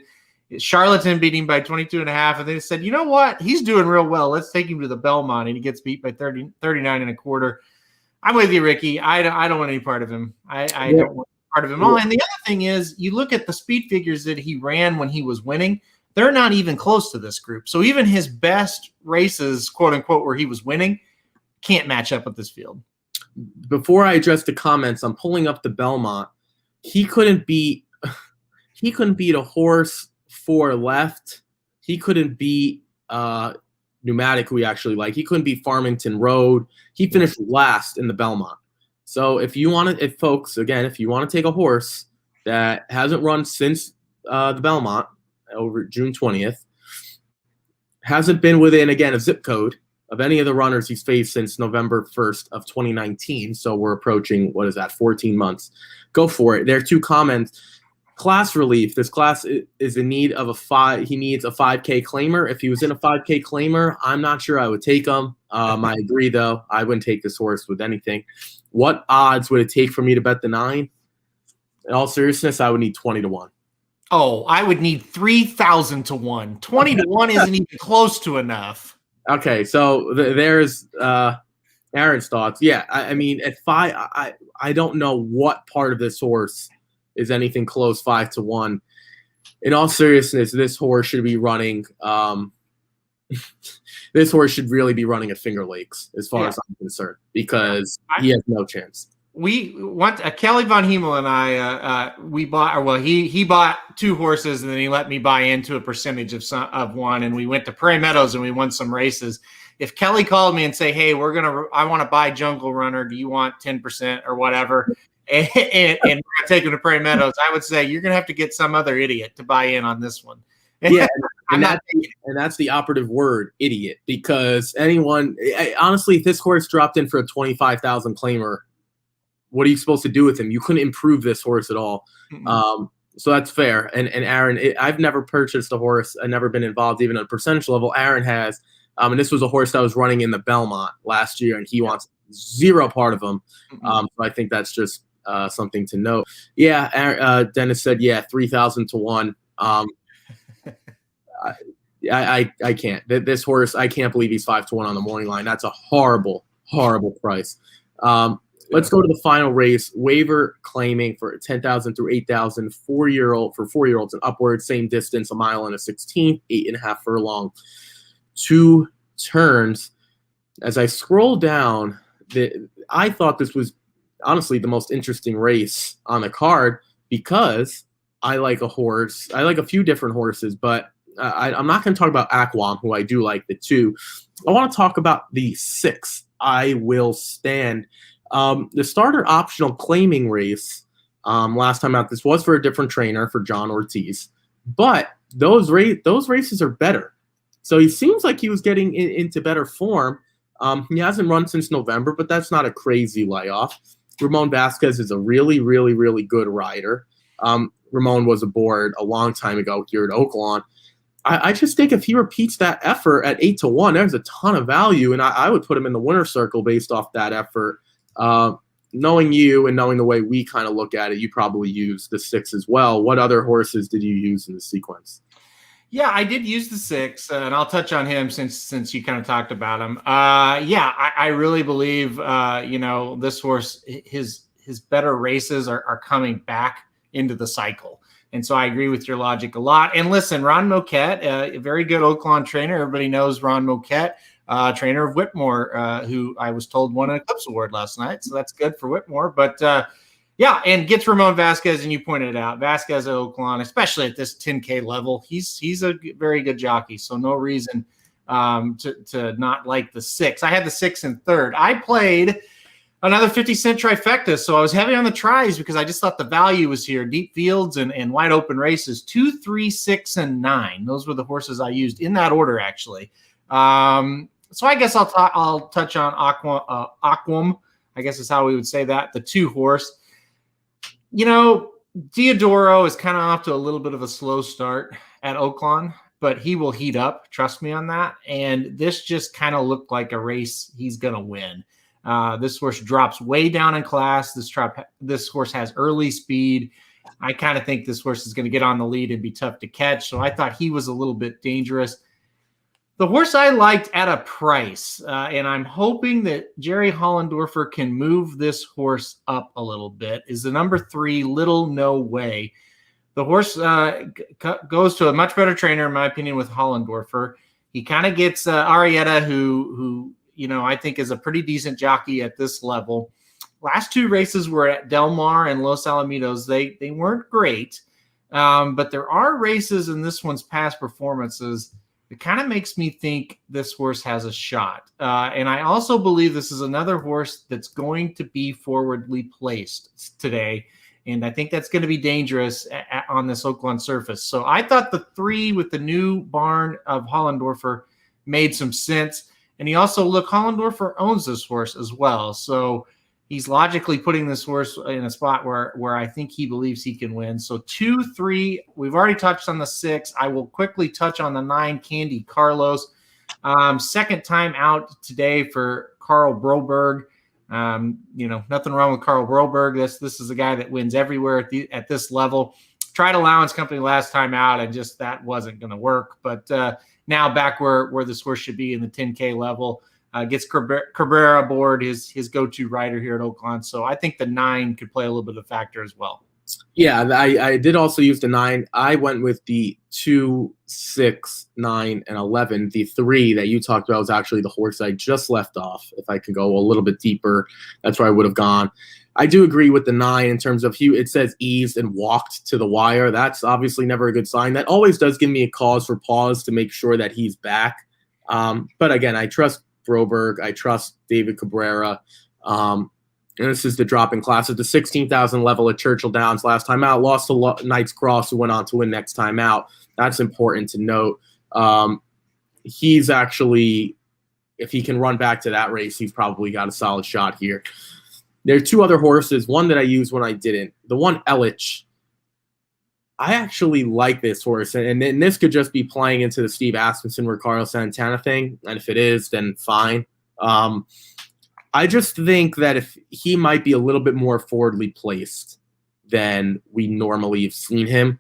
Charlatan beat him by 22 and a half, and they said, you know what? He's doing real well. Let's take him to the Belmont, and he gets beat by 39 and a quarter. I'm with you, Ricky. I don't want any part of him. I don't want part of him at all. And the other thing is, you look at the speed figures that he ran when he was winning, they're not even close to this group. So even his best races, quote unquote, where he was winning, can't match up with this field. Before I address the comments, I'm pulling up the Belmont. He couldn't beat a horse 4 left. He couldn't beat Pneumatic, who we actually like. He couldn't beat Farmington Road. He finished last in the Belmont. So if you want to take a horse that hasn't run since the Belmont over June 20th, hasn't been within, again, a zip code of any of the runners he's faced since November 1st of 2019. So we're approaching, 14 months. Go for it. There are 2 comments. Class relief. This class is in need of he needs a 5K claimer. If he was in a 5K claimer, I'm not sure I would take him. I agree, though. I wouldn't take this horse with anything. What odds would it take for me to bet the 9? In all seriousness, I would need 20 to 1. Oh, I would need 3,000 to 1. 20 to 1 isn't even close to enough. Okay, so there's Aaron's thoughts. Yeah, I mean, at 5, I don't know what part of this horse is anything close 5 to 1. In all seriousness, this horse should be running. This horse should really be running at Finger Lakes, as far as I'm concerned, because he has no chance. We want Kelly Von Hemel and I. We bought, he bought 2 horses, and then he let me buy into a percentage of one, and we went to Prairie Meadows and we won some races. If Kelly called me and say, "Hey, I want to buy Jungle Runner. Do you want 10% or whatever?" and we're going to take him to Prairie Meadows, I would say you're going to have to get some other idiot to buy in on this one. Yeah, and that's the operative word, idiot, because honestly, if this horse dropped in for a 25,000 claimer, what are you supposed to do with him? You couldn't improve this horse at all. So that's fair. And Aaron, I've never purchased a horse. I've never been involved even at a percentage level. Aaron has. And this was a horse that was running in the Belmont last year, and he wants zero part of him. So I think that's just something to note. Yeah, Aaron, Dennis said, 3,000 to 1. I can't. This horse, I can't believe he's 5 to 1 on the morning line. That's a horrible, horrible price. Let's go to the final race. Waiver claiming for 10,000 through 8,000, 4-year-olds and upwards, same distance, 1 mile and a 16th, 8.5 furlong, 2 turns. As I scroll down, I thought this was honestly the most interesting race on the card because I like a horse. I like a few different horses, but I'm not going to talk about Oaklawn, who I do like, the 2. I want to talk about the 6. I Will Stand. The starter optional claiming race last time out, this was for a different trainer, for John Ortiz, but those races are better. So he seems like he was getting into better form. He hasn't run since November, but that's not a crazy layoff. Ramon Vasquez is a really, really, really good rider. Ramon was aboard a long time ago here at Oaklawn. I just think if he repeats that effort at 8 to 1, there's a ton of value, and I would put him in the winner's circle based off that effort. Knowing you and knowing the way we kind of look at it, you probably use the 6 as well. What other horses did you use in the sequence? Yeah, I did use the 6, and I'll touch on him since you kind of talked about him. I really believe this horse, his better races are coming back into the cycle. And so I agree with your logic a lot. And listen, Ron Moquette, a very good Oaklawn trainer. Everybody knows Ron Moquette, trainer of Whitmore, who I was told won an Eclipse Award last night. So that's good for Whitmore. But and gets Ramon Vasquez, and you pointed it out. Vasquez at Oaklawn, especially at this 10K level, he's a very good jockey. So no reason to not like the 6. I had the 6 in third. I played another 50-cent trifecta, so I was heavy on the tries because I just thought the value was here. Deep fields and wide open races. 2, 3, 6, and 9. Those were the horses I used in that order, actually. So I guess I'll touch on Aquam. I guess is how we would say that. The 2 horse. Diodoro is kind of off to a little bit of a slow start at Oaklawn, but he will heat up. Trust me on that. And this just kind of looked like a race he's going to win. This horse drops way down in class. This horse has early speed. I kind of think this horse is going to get on the lead and be tough to catch. So I thought he was a little bit dangerous. The horse I liked at a price, and I'm hoping that Jerry Hollendorfer can move this horse up a little bit, is the number 3, Little No Way. The horse goes to a much better trainer, in my opinion, with Hollendorfer. He kind of gets Arietta, who I think is a pretty decent jockey at this level. Last 2 races were at Del Mar and Los Alamitos. They weren't great, but there are races in this one's past performances. It kind of makes me think this horse has a shot. And I also believe this is another horse that's going to be forwardly placed today. And I think that's going to be dangerous on this Oaklawn surface. So I thought the 3 with the new barn of Hollendorfer made some sense. And Hollendorfer owns this horse as well. So he's logically putting this horse in a spot where I think he believes he can win. So 2, 3, we've already touched on the 6. I will quickly touch on the 9, Candy Carlos. Second time out today for Carl Broberg. Nothing wrong with Carl Broberg. This is a guy that wins everywhere at this level. Tried Allowance Company last time out, and just that wasn't going to work. But now back where this horse should be in the 10K level. Gets Cabrera aboard, his go-to rider here at Oaklawn. So I think the 9 could play a little bit of a factor as well. Yeah, I did also use the 9. I went with the 2, 6, 9, and 11. The 3 that you talked about was actually the horse I just left off. If I could go a little bit deeper, that's where I would have gone. I do agree with the 9 in terms of it says eased and walked to the wire. That's obviously never a good sign. That always does give me a cause for pause to make sure that he's back. But again, I trust Broberg. I trust David Cabrera. And this is the drop in class at the 16,000 level at Churchill Downs last time out. Lost to Knight's Cross, who went on to win next time out. That's important to note. He's actually, if he can run back to that race, he's probably got a solid shot here. There are 2 other horses, one that I used, one I didn't. The one, Elich, I actually like this horse, and this could just be playing into the Steve Asmussen, Ricardo Santana thing, and if it is, then fine. I just think that if he might be a little bit more forwardly placed than we normally have seen him,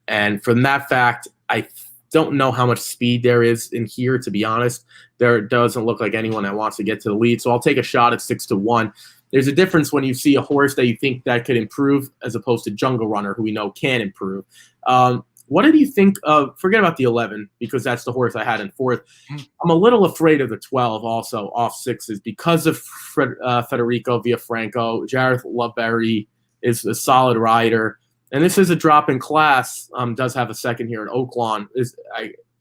and from that fact, I don't know how much speed there is in here, to be honest. There doesn't look like anyone that wants to get to the lead, so I'll take a shot at 6-1. There's a difference when you see a horse that you think that could improve as opposed to Jungle Runner, who we know can improve. What did you think of, forget about the 11, because that's the horse I had in fourth. I'm a little afraid of the 12 also, off sixes, because of Federico Villafranco. Jareth Loveberry is a solid rider. And this is a drop in class, does have a second here at Oaklawn.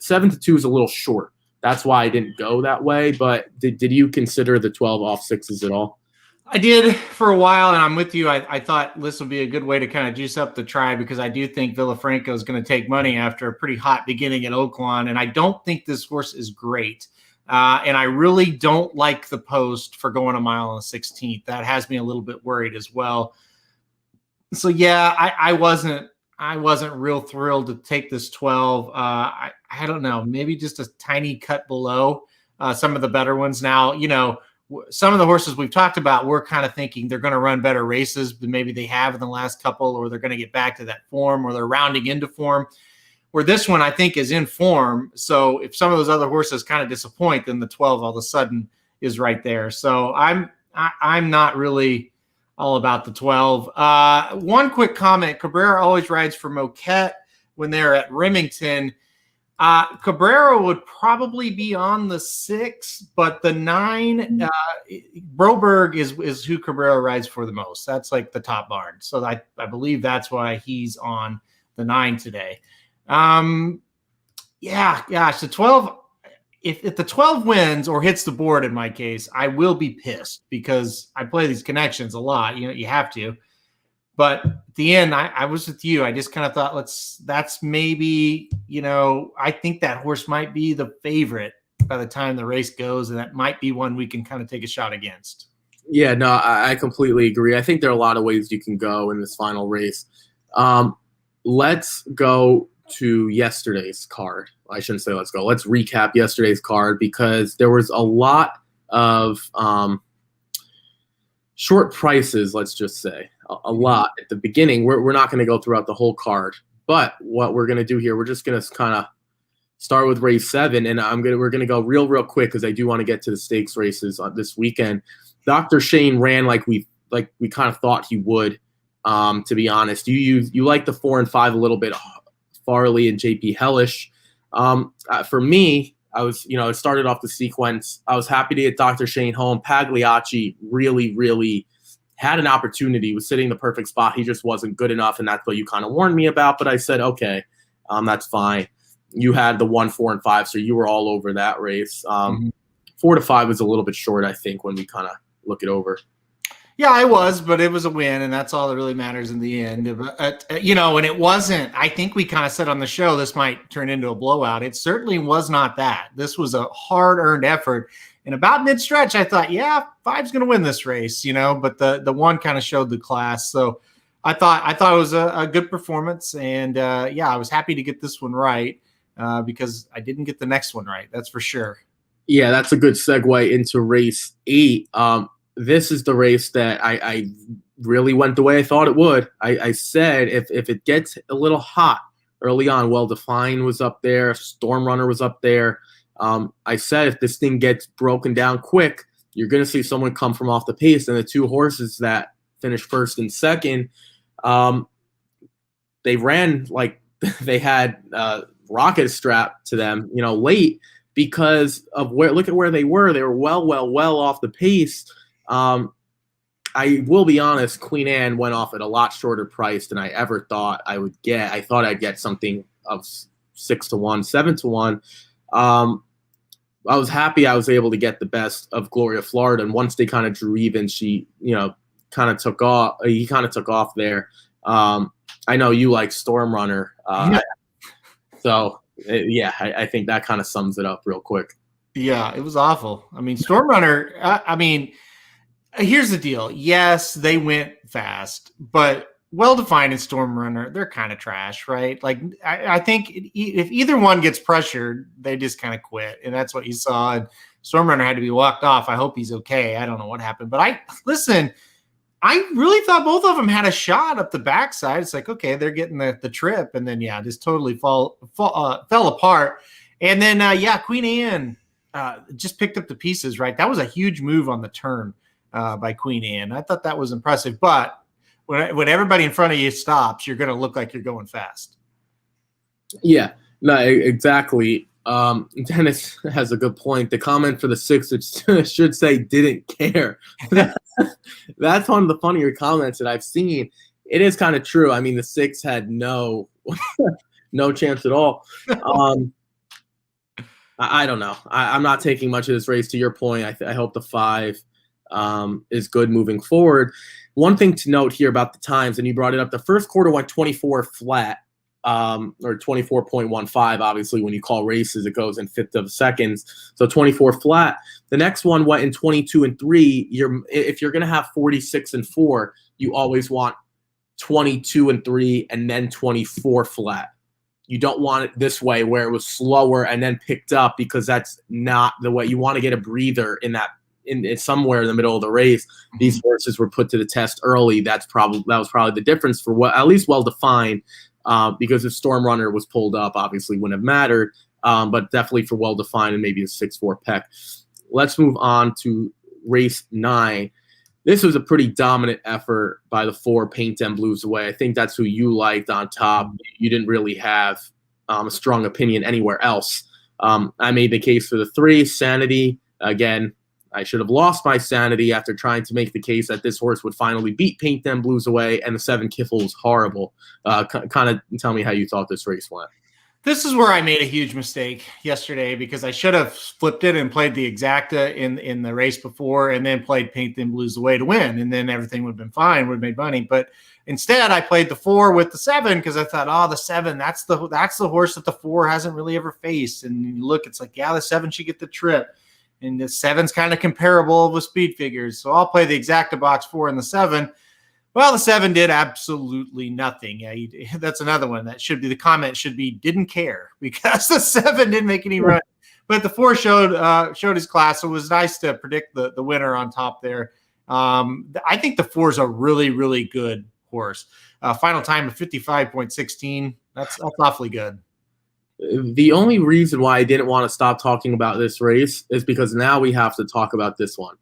7-2 is a little short. That's why I didn't go that way. But did you consider the 12 off sixes at all? I did for a while, and I'm with you. I thought this would be a good way to kind of juice up the try, because I do think Villafranco is going to take money after a pretty hot beginning at Oaklawn, and I don't think this horse is great. And I really don't like the post for going a mile on the 16th. That has me a little bit worried as well. So yeah, I wasn't real thrilled to take this 12. I don't know, maybe just a tiny cut below some of the better ones. Now, some of the horses we've talked about, we're kind of thinking they're going to run better races than maybe they have in the last couple, or they're going to get back to that form, or they're rounding into form. Where this one, I think, is in form. So if some of those other horses kind of disappoint, then the 12 all of a sudden is right there. So I'm not really all about the 12. One quick comment: Cabrera always rides for Moquette when they're at Remington. Cabrera would probably be on the 6, but the 9, Broberg is who Cabrera rides for the most. That's like the top barn. So I believe that's why he's on the 9 today. Yeah, gosh, the 12, if the 12 wins or hits the board in my case, I will be pissed, because I play these connections a lot. You have to. But at the end, I was with you. I just kind of thought, that's maybe, I think that horse might be the favorite by the time the race goes, and that might be one we can kind of take a shot against. Yeah, no, I completely agree. I think there are a lot of ways you can go in this final race. Let's go to yesterday's card. I shouldn't say let's go. Let's recap yesterday's card, because there was a lot of short prices, let's just say. A lot at the beginning. We're not going to go throughout the whole card, but what we're going to do here, we're just going to kind of start with race 7, and we're going to go real quick, because I do want to get to the stakes races this weekend. Dr. Shane ran like we kind of thought he would. To be honest, you like the 4 and 5 a little bit, Farley and JP Hellish. For me, I was, it started off the sequence. I was happy to get Dr. Shane home. Pagliacci really had an opportunity, was sitting in the perfect spot. He just wasn't good enough, and that's what you kind of warned me about. But I said, okay, that's fine. You had the 1, 4, and 5, so you were all over that race. 4 to 5 was a little bit short, I think, when we kind of look it over. Yeah, I was, but it was a win, and that's all that really matters in the end. And it wasn't, I think we kind of said on the show, this might turn into a blowout. It certainly was not that. This was a hard-earned effort. And about mid-stretch, I thought, yeah, 5's going to win this race, but the 1 kind of showed the class. So I thought it was a good performance. And, I was happy to get this one right, because I didn't get the next one right. That's for sure. Yeah, that's a good segue into race 8. This is the race that I really went the way I thought it would. I said if it gets a little hot early on, Well Defined was up there, Storm Runner was up there. I said if this thing gets broken down quick, you're going to see someone come from off the pace. And the 2 horses that finished first and second, they ran like they had rocket strapped to them, late, because of look at where they were. They were well off the pace. I will be honest, Queen Anne went off at a lot shorter price than I ever thought I would get. I thought I'd get something of 6 to 1, 7 to 1. I was happy I was able to get the best of Gloria Florida, and once they kind of drew even, she, kind of took off. He kind of took off there. I know you like Storm Runner, so I think that kind of sums it up real quick. Yeah, it was awful. I mean, Storm Runner. Here's the deal. Yes, they went fast, but Well-Defined and Storm Runner, they're kind of trash, right? Like, I think if either one gets pressured, they just kind of quit. And that's what you saw. And Storm Runner had to be walked off. I hope he's okay. I don't know what happened. But I really thought both of them had a shot up the backside. It's like, okay, they're getting the trip. And then, just totally fell apart. And then, Queen Anne just picked up the pieces, right? That was a huge move on the turn by Queen Anne. I thought that was impressive. But when everybody in front of you stops, you're going to look like you're going fast. Yeah, no, exactly. Dennis has a good point. The comment for the 6 should say didn't care. That's one of the funnier comments that I've seen. It is kind of true. I mean, the 6 had no chance at all. I don't know. I'm not taking much of this race. To your point, I hope the 5 is good moving forward. One thing to note here about the times, and you brought it up, the first quarter went 24 flat, or 24.15. Obviously, when you call races, it goes in fifth of seconds. So 24 flat. The next one went in 22 and 3. If you're going to have 46 and 4, you always want 22 and 3 and then 24 flat. You don't want it this way where it was slower and then picked up, because that's not the way. You want to get a breather in somewhere in the middle of the race. These horses were put to the test early. That was probably the difference for what, at least Well-Defined, because if Storm Runner was pulled up, obviously wouldn't have mattered. But definitely for Well-Defined and maybe a 6-4 Peck. Let's move on to race 9. This was a pretty dominant effort by the 4, Paint Them Blues Away. I think that's who you liked on top. You didn't really have a strong opinion anywhere else. I made the case for the 3, Sanity. Again, I should have lost my sanity after trying to make the case that this horse would finally beat Paint Them Blues Away, and the 7, Kiffle was horrible. Kind of tell me how you thought this race went. This is where I made a huge mistake yesterday, because I should have flipped it and played the exacta in the race before, and then played Paint Them Blues Away to win, and then everything would have been fine, would have made money. But instead, I played the 4 with the 7, because I thought, the 7, that's the horse that the 4 hasn't really ever faced. And you look, it's like, the 7 should get the trip. And the 7's kind of comparable with speed figures. So I'll play the exacta box 4 and the 7. Well, the 7 did absolutely nothing. Yeah, that's another one. That should be the comment. Should be didn't care, because the 7 didn't make any run. But the 4 showed his class. So it was nice to predict the winner on top there. I think the 4 is a really, really good horse. Final time of 55.16. That's awfully good. The only reason why I didn't want to stop talking about this race is because now we have to talk about this one.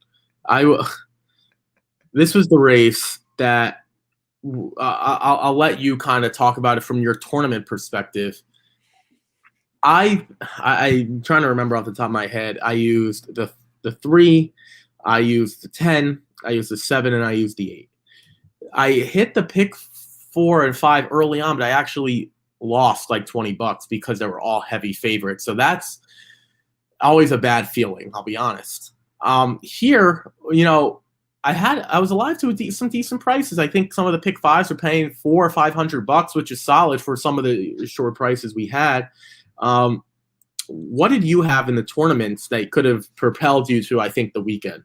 This was the race that I'll let you kind of talk about it from your tournament perspective. I'm trying to remember off the top of my head. I used the 3, I used the 10, I used the 7, and I used the 8. I hit the pick 4 and 5 early on, but I actually lost like $20 because they were all heavy favorites. So that's always a bad feeling, I'll be honest. Here, I was alive to some decent prices. I think some of the pick 5s are paying $400 or $500, which is solid for some of the short prices we had. What did you have in the tournaments that could have propelled you to, I think, the weekend?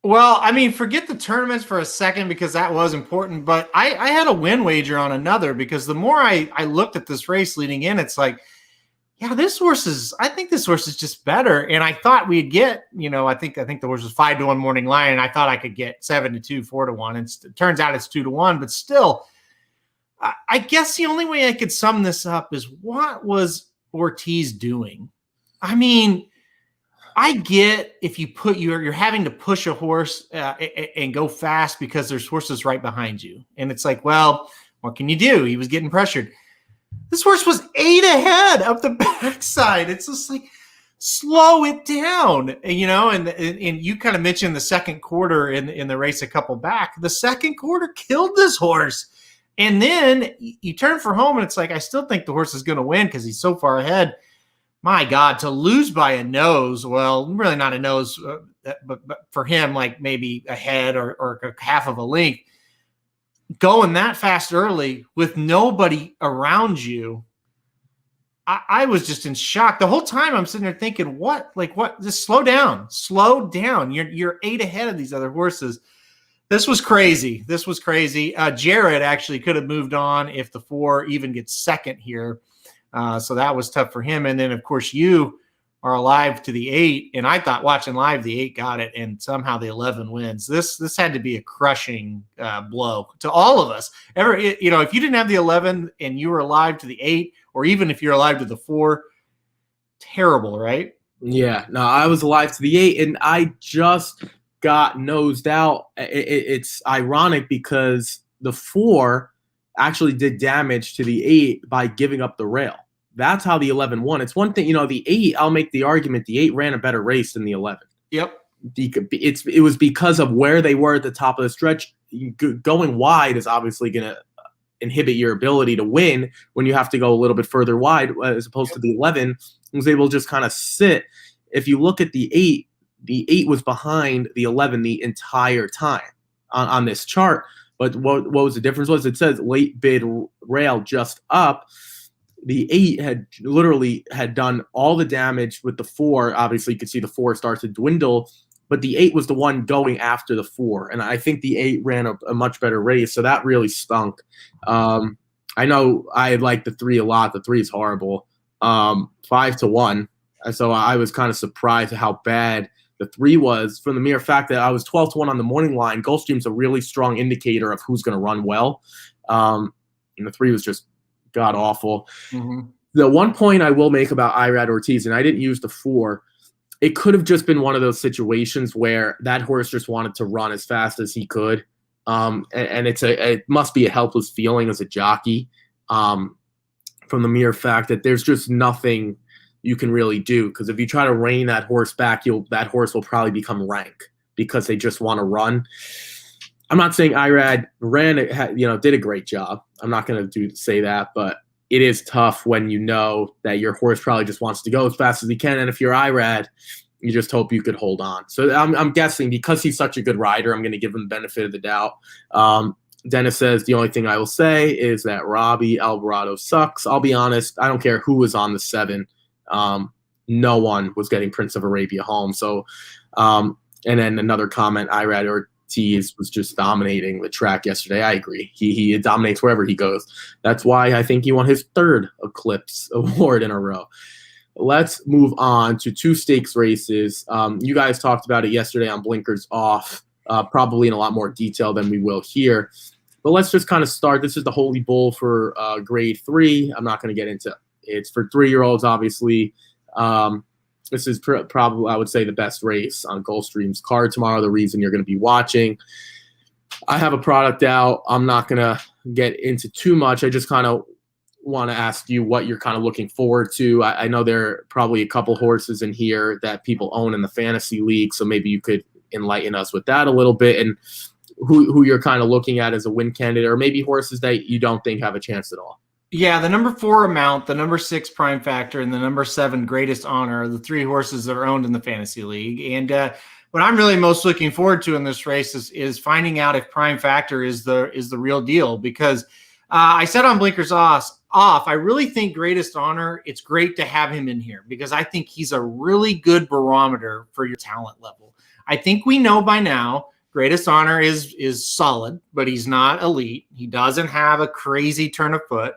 Well, I mean, forget the tournaments for a second, because that was important, but I had a win wager on another, because the more I looked at this race leading in, it's like, I think this horse is just better. And I thought we'd get, I think the horse was 5-1 Morning Lion, and I thought I could get 7-2, 4-1. And it turns out it's 2-1, but still, I guess the only way I could sum this up is, what was Ortiz doing? I mean, I get if you're having to push a horse and go fast because there's horses right behind you. And it's like, well, what can you do? He was getting pressured. This horse was 8 ahead up the backside. It's just like, slow it down, and you kind of mentioned the second quarter in the race a couple back. The second quarter killed this horse. And then you turn for home, and it's like, I still think the horse is going to win because he's so far ahead. My God, to lose by a nose, well, really not a nose, but for him, like maybe a head or a half of a length, going that fast early with nobody around you, I was just in shock. The whole time I'm sitting there thinking, what? Just slow down. You're 8 ahead of these other horses. This was crazy. Jared actually could have moved on if the 4 even gets second here. So that was tough for him. And then, of course, you are alive to the 8. And I thought watching live, the 8 got it, and somehow the 11 wins. This had to be a crushing blow to all of us. If you didn't have the 11 and you were alive to the 8, or even if you're alive to the 4, terrible, right? Yeah, no, I was alive to the 8, and I just got nosed out. It's ironic because the 4 actually did damage to the 8 by giving up the rail. That's how the 11 won. It's one thing, the 8, I'll make the argument, the 8 ran a better race than the 11. Yep. It was because of where they were at the top of the stretch. Going wide is obviously going to inhibit your ability to win when you have to go a little bit further wide, as opposed to the 11 was able to just kind of sit. If you look at the 8 was behind the 11 the entire time on this chart. But what was the difference was it says late bid rail just up. The 8 had done all the damage with the 4. Obviously, you could see the 4 start to dwindle, but the 8 was the one going after the 4. And I think the 8 ran a much better race, so that really stunk. I know I like the 3 a lot. The 3 is horrible. 5-1. So I was kind of surprised at how bad the 3 was, from the mere fact that I was 12-1 on the morning line. Gulfstream's a really strong indicator of who's going to run well. And the 3 was just god awful. Mm-hmm. The one point I will make about Irad Ortiz, and I didn't use the 4, it could have just been one of those situations where that horse just wanted to run as fast as he could. And it must be a helpless feeling as a jockey, from the mere fact that there's just nothing you can really do, because if you try to rein that horse back, that horse will probably become rank because they just want to run. I'm not saying Irad did a great job. I'm not going to say that, but it is tough when you know that your horse probably just wants to go as fast as he can, and if you're Irad, you just hope you could hold on. So I'm guessing because he's such a good rider, I'm going to give him the benefit of the doubt. Dennis says the only thing I will say is that Robbie Alvarado sucks. I'll be honest, I don't care who was on the 7. No one was getting Prince of Arabia home. So, and then another comment, Irad Ortiz was just dominating the track yesterday. I agree. He dominates wherever he goes. That's why I think he won his 3rd Eclipse award in a row. Let's move on to 2 stakes races. You guys talked about it yesterday on Blinkers Off, probably in a lot more detail than we will here. But let's just kind of start. This is the Holy Bull for grade 3. I'm not going to get into it's for 3-year-olds, obviously. This is probably, I would say, the best race on Gulfstream's card tomorrow, the reason you're going to be watching. I have a product out. I'm not going to get into too much. I just kind of want to ask you what you're kind of looking forward to. I know there are probably a couple horses in here that people own in the fantasy league, so maybe you could enlighten us with that a little bit, and who you're kind of looking at as a win candidate, or maybe horses that you don't think have a chance at all. Yeah, the number 4 Amount, the number 6 Prime Factor, and the number 7 Greatest Honor are the 3 horses that are owned in the fantasy league. And what I'm really most looking forward to in this race is finding out if Prime Factor is the real deal. Because I said on Blinkers Off, I really think Greatest Honor, it's great to have him in here because I think he's a really good barometer for your talent level. I think we know by now Greatest Honor is solid, but he's not elite. He doesn't have a crazy turn of foot.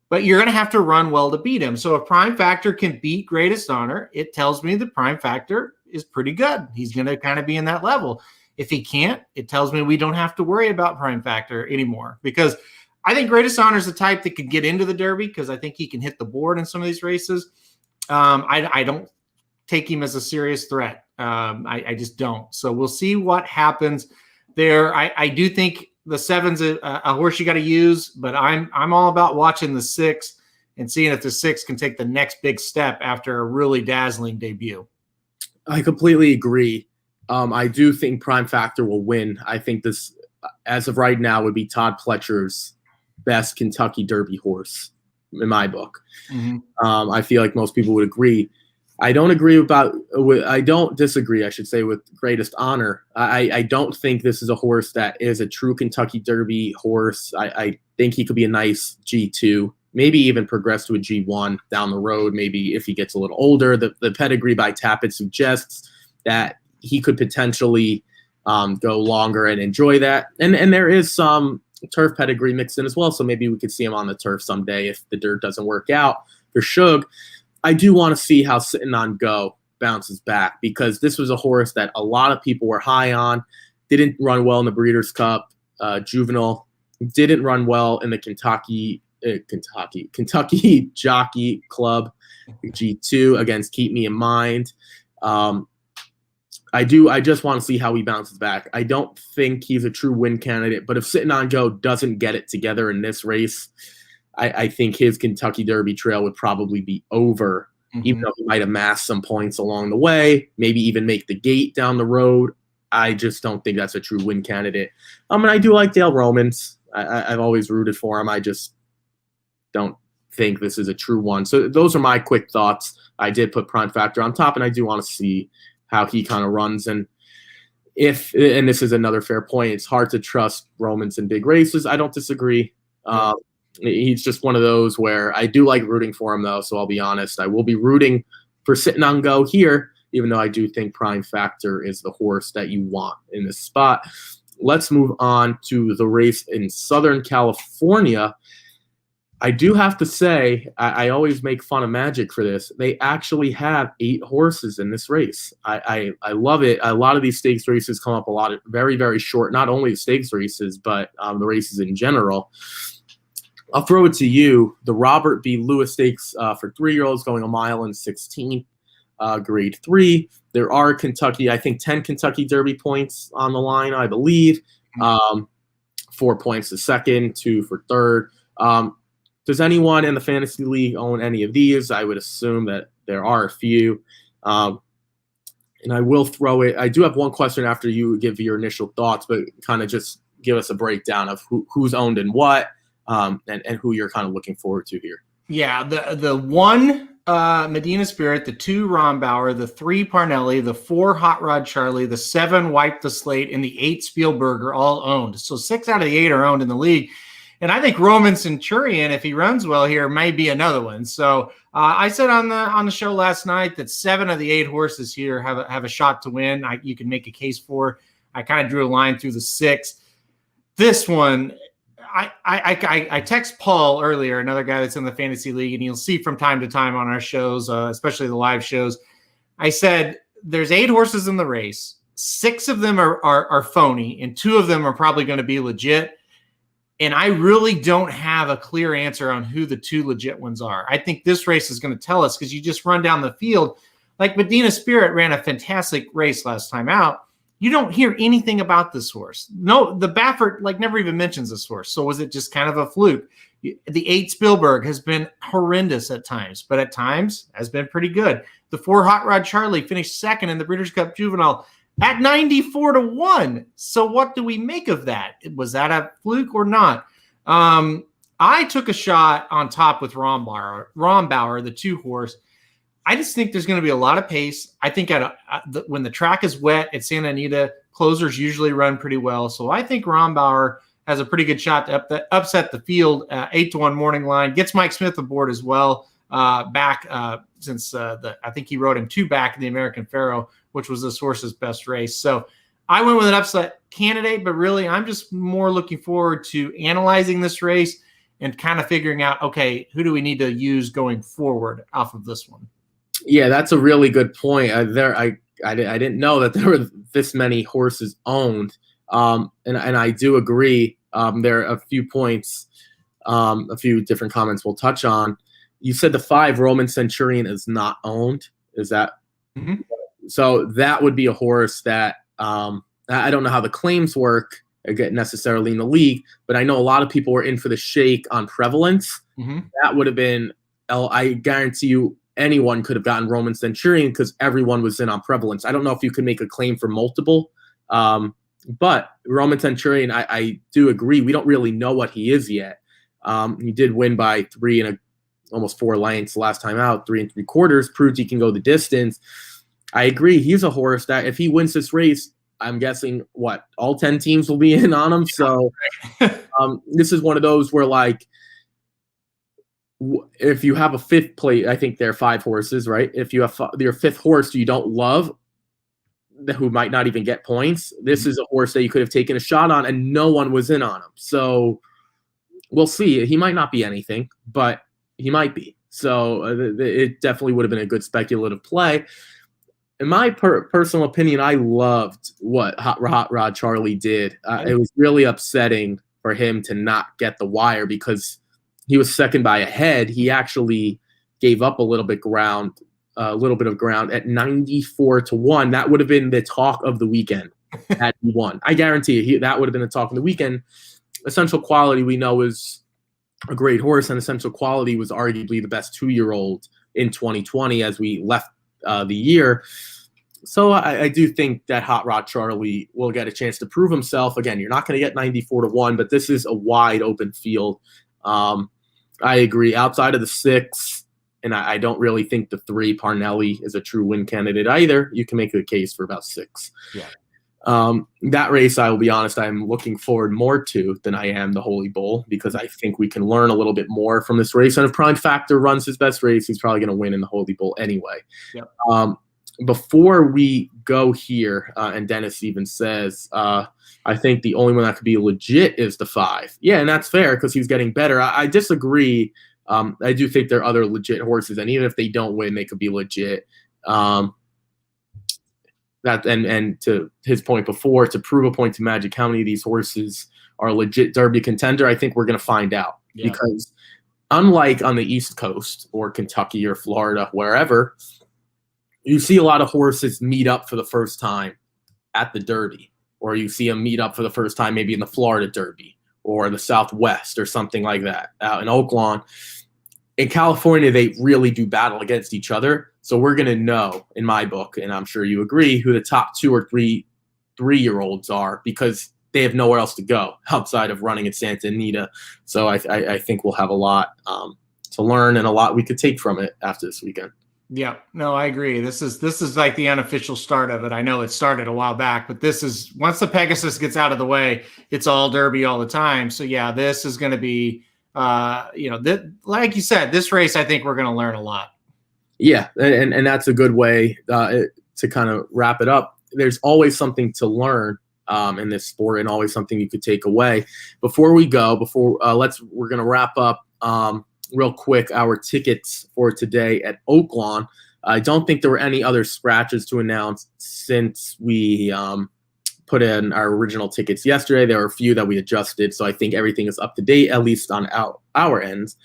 But you're going to have to run well to beat him. So if Prime Factor can beat Greatest Honor, it tells me that Prime Factor is pretty good. He's going to kind of be in that level. If he can't, it tells me we don't have to worry about Prime Factor anymore. Because I think Greatest Honor is the type that could get into the Derby because I think he can hit the board in some of these races. I don't take him as a serious threat. I just don't. So we'll see what happens there. I do think the 7's a horse you got to use, but I'm all about watching the 6 and seeing if the 6 can take the next big step after a really dazzling debut. I completely agree. I do think Prime Factor will win. I think this, as of right now, would be Todd Pletcher's best Kentucky Derby horse in my book. Mm-hmm. I feel like most people would agree. I don't disagree, I should say, with Greatest Honor. I don't think this is a horse that is a true Kentucky Derby horse. I think he could be a nice G2, maybe even progress to a G1 down the road, maybe if he gets a little older. The pedigree by Tappet suggests that he could potentially go longer and enjoy that. And there is some turf pedigree mixed in as well, so maybe we could see him on the turf someday if the dirt doesn't work out for Shug. I do want to see how Sitting on Go bounces back, because this was a horse that a lot of people were high on, didn't run well in the Breeders' Cup, juvenile, didn't run well in the Kentucky Jockey Club G2 against Keep Me in Mind. I just want to see how he bounces back. I don't think he's a true win candidate, but if Sitting on Go doesn't get it together in this race, I think his Kentucky Derby trail would probably be over, even though he might amass some points along the way, maybe even make the gate down the road. I just don't think that's a true win candidate. And I do like Dale Romans. I've always rooted for him. I just don't think this is a true one. So those are my quick thoughts. I did put Prime Factor on top, and I do want to see how he kind of runs. And this is another fair point, it's hard to trust Romans in big races. I don't disagree. He's just one of those where I do like rooting for him, though, so I'll be honest. I will be rooting for Sitting on Go here, even though I do think Prime Factor is the horse that you want in this spot. Let's move on to the race in Southern California. I do have to say, I always make fun of Magic for this. They actually have 8 horses in this race. I love it. A lot of these stakes races come up a lot, very, very short, not only the stakes races, but the races in general. I'll throw it to you. The Robert B. Lewis Stakes for 3-year-olds going 1 mile and 16, grade 3. There are Kentucky, I think 10 Kentucky Derby points on the line, I believe. 4 points to second, 2 for third. Does anyone in the fantasy league own any of these? I would assume that there are a few. And I will throw it. I do have one question after you give your initial thoughts, but kind of just give us a breakdown of who's owned and what. And who you're kind of looking forward to here. Yeah, the 1 Medina Spirit, the 2 Rombauer, the 3 Parnelli, the 4 Hot Rod Charlie, the 7 Wipe the Slate, and the 8 Spielberg are all owned. So 6 out of the 8 are owned in the league. And I think Roman Centurion, if he runs well here, may be another one. So I said on the show last night that 7 of the 8 horses here have a shot to win. You can make a case for. I kind of drew a line through the 6. This one, I text Paul earlier, another guy that's in the fantasy league, and you'll see from time to time on our shows, especially the live shows. I said there's 8 horses in the race. 6 of them are phony, and 2 of them are probably going to be legit. And I really don't have a clear answer on who the 2 legit ones are. I think this race is going to tell us, because you just run down the field. Like Medina Spirit ran a fantastic race last time out. You don't hear anything about this horse. No, the Baffert never even mentions this horse. So was it just kind of a fluke? The 8 Spielberg has been horrendous at times, but at times has been pretty good. The 4 Hot Rod Charlie finished second in the Breeders' Cup Juvenile at 94-1. So what do we make of that? Was that a fluke or not? I took a shot on top with Rombauer, the 2 horse. I just think there's going to be a lot of pace. I think when the track is wet at Santa Anita, closers usually run pretty well. So I think Rombauer has a pretty good shot to upset the field. 8-1 morning line. Gets Mike Smith aboard as well back since I think he rode him 2 back in the American Pharoah, which was this horse's best race. So I went with an upset candidate, but really I'm just more looking forward to analyzing this race and kind of figuring out, okay, who do we need to use going forward off of this one? Yeah, that's a really good point. I didn't know that there were this many horses owned, and I do agree. There are a few points, a few different comments we'll touch on. You said the 5 Roman Centurion is not owned. Is that so? That would be a horse that I don't know how the claims work necessarily in the league, but I know a lot of people were in for the shake on prevalence. That would have been. I guarantee you, anyone could have gotten Roman Centurion because everyone was in on prevalence. I don't know if you could make a claim for multiple, but Roman Centurion, I do agree. We don't really know what he is yet. He did win by 3 and almost 4 lengths last time out, 3 3/4, proved he can go the distance. I agree. He's a horse that if he wins this race, I'm guessing all 10 teams will be in on him. So this is one of those where if you have a 5th plate, I think there are 5 horses, right? If you have your 5th horse you don't love, who might not even get points. This is a horse that you could have taken a shot on, and no one was in on him. So we'll see. He might not be anything, but he might be. So it definitely would have been a good speculative play. In my personal opinion, I loved what Hot Rod Charlie did. It was really upsetting for him to not get the wire because he was second by a head. He actually gave up a little bit of ground at 94-1. That would have been the talk of the weekend had he won. I guarantee you, that would have been the talk of the weekend. Essential Quality, we know, is a great horse, and Essential Quality was arguably the best 2-year-old in 2020 as we left the year. So I do think that Hot Rod Charlie will get a chance to prove himself. Again, you're not going to get 94-1, but this is a wide open field. I agree. Outside of the 6, and I don't really think the 3, Parnelli, is a true win candidate either. You can make a case for about 6. Yeah. That race, I will be honest, I'm looking forward more to than I am the Holy Bull because I think we can learn a little bit more from this race. And if Prime Factor runs his best race, he's probably going to win in the Holy Bull anyway. Yep. Before we go here, and Dennis even says, I think the only one that could be legit is the 5. Yeah, and that's fair because he's getting better. I disagree. I do think there are other legit horses, and even if they don't win, they could be legit. That and to his point before, to prove a point to Magic, how many of these horses are a legit Derby contender? I think we're going to find out because unlike on the East Coast or Kentucky or Florida, wherever, you see a lot of horses meet up for the first time at the Derby, or you see them meet up for the first time maybe in the Florida Derby or the Southwest or something like that out in Oaklawn. In California, they really do battle against each other. So we're going to know, in my book, and I'm sure you agree, who the top 2 or 3 3-year-olds are because they have nowhere else to go outside of running at Santa Anita. So I think we'll have a lot to learn and a lot we could take from it after this weekend. Yeah, no, I agree. This is like the unofficial start of it. I know it started a while back, but this is once the Pegasus gets out of the way, it's all Derby all the time. So yeah, this is going to be, like you said, this race, I think we're going to learn a lot. Yeah, and that's a good way to kind of wrap it up. There's always something to learn in this sport, and always something you could take away. Before we go, we're going to wrap up. Real quick, our tickets for today at Oaklawn. I don't think there were any other scratches to announce since we put in our original tickets yesterday. There were a few that we adjusted, so I think everything is up to date, at least on our ends.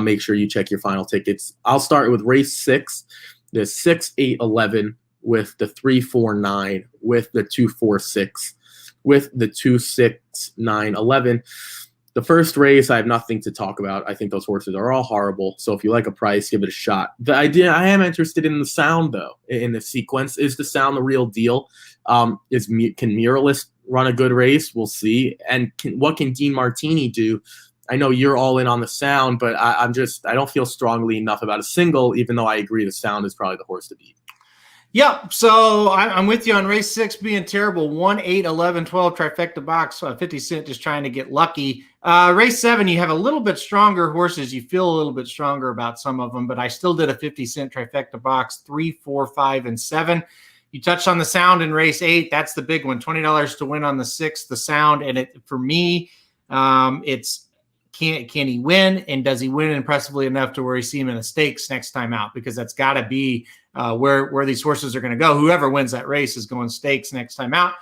Make sure you check your final tickets. I'll start with race 6, the 6, 8, 11, with the 3, 4, 9, with the 2, 4, 6, with the 2, 6, 9, 11. The first race, I have nothing to talk about. I think those horses are all horrible. So if you like a price, give it a shot. The idea, I am interested in the sound, though, in the sequence. Is the sound the real deal? Can Muralist run a good race? We'll see. And what can Dean Martini do? I know you're all in on the sound, but I don't feel strongly enough about a single, even though I agree the sound is probably the horse to beat. Yep. So I'm with you on race 6 being terrible. 1, 8, 11, 12 trifecta box. 50 Cent just trying to get lucky. Race 7, you have a little bit stronger horses. You feel a little bit stronger about some of them, but I still did a 50 Cent trifecta box, 3, 4, 5, and 7. You touched on the sound in race 8. That's the big one. $20 to win on the 6th, the sound. And for me, it's can he win, and does he win impressively enough to where you see him in the stakes next time out? Because that's got to be where these horses are going to go. Whoever wins that race is going stakes next time out.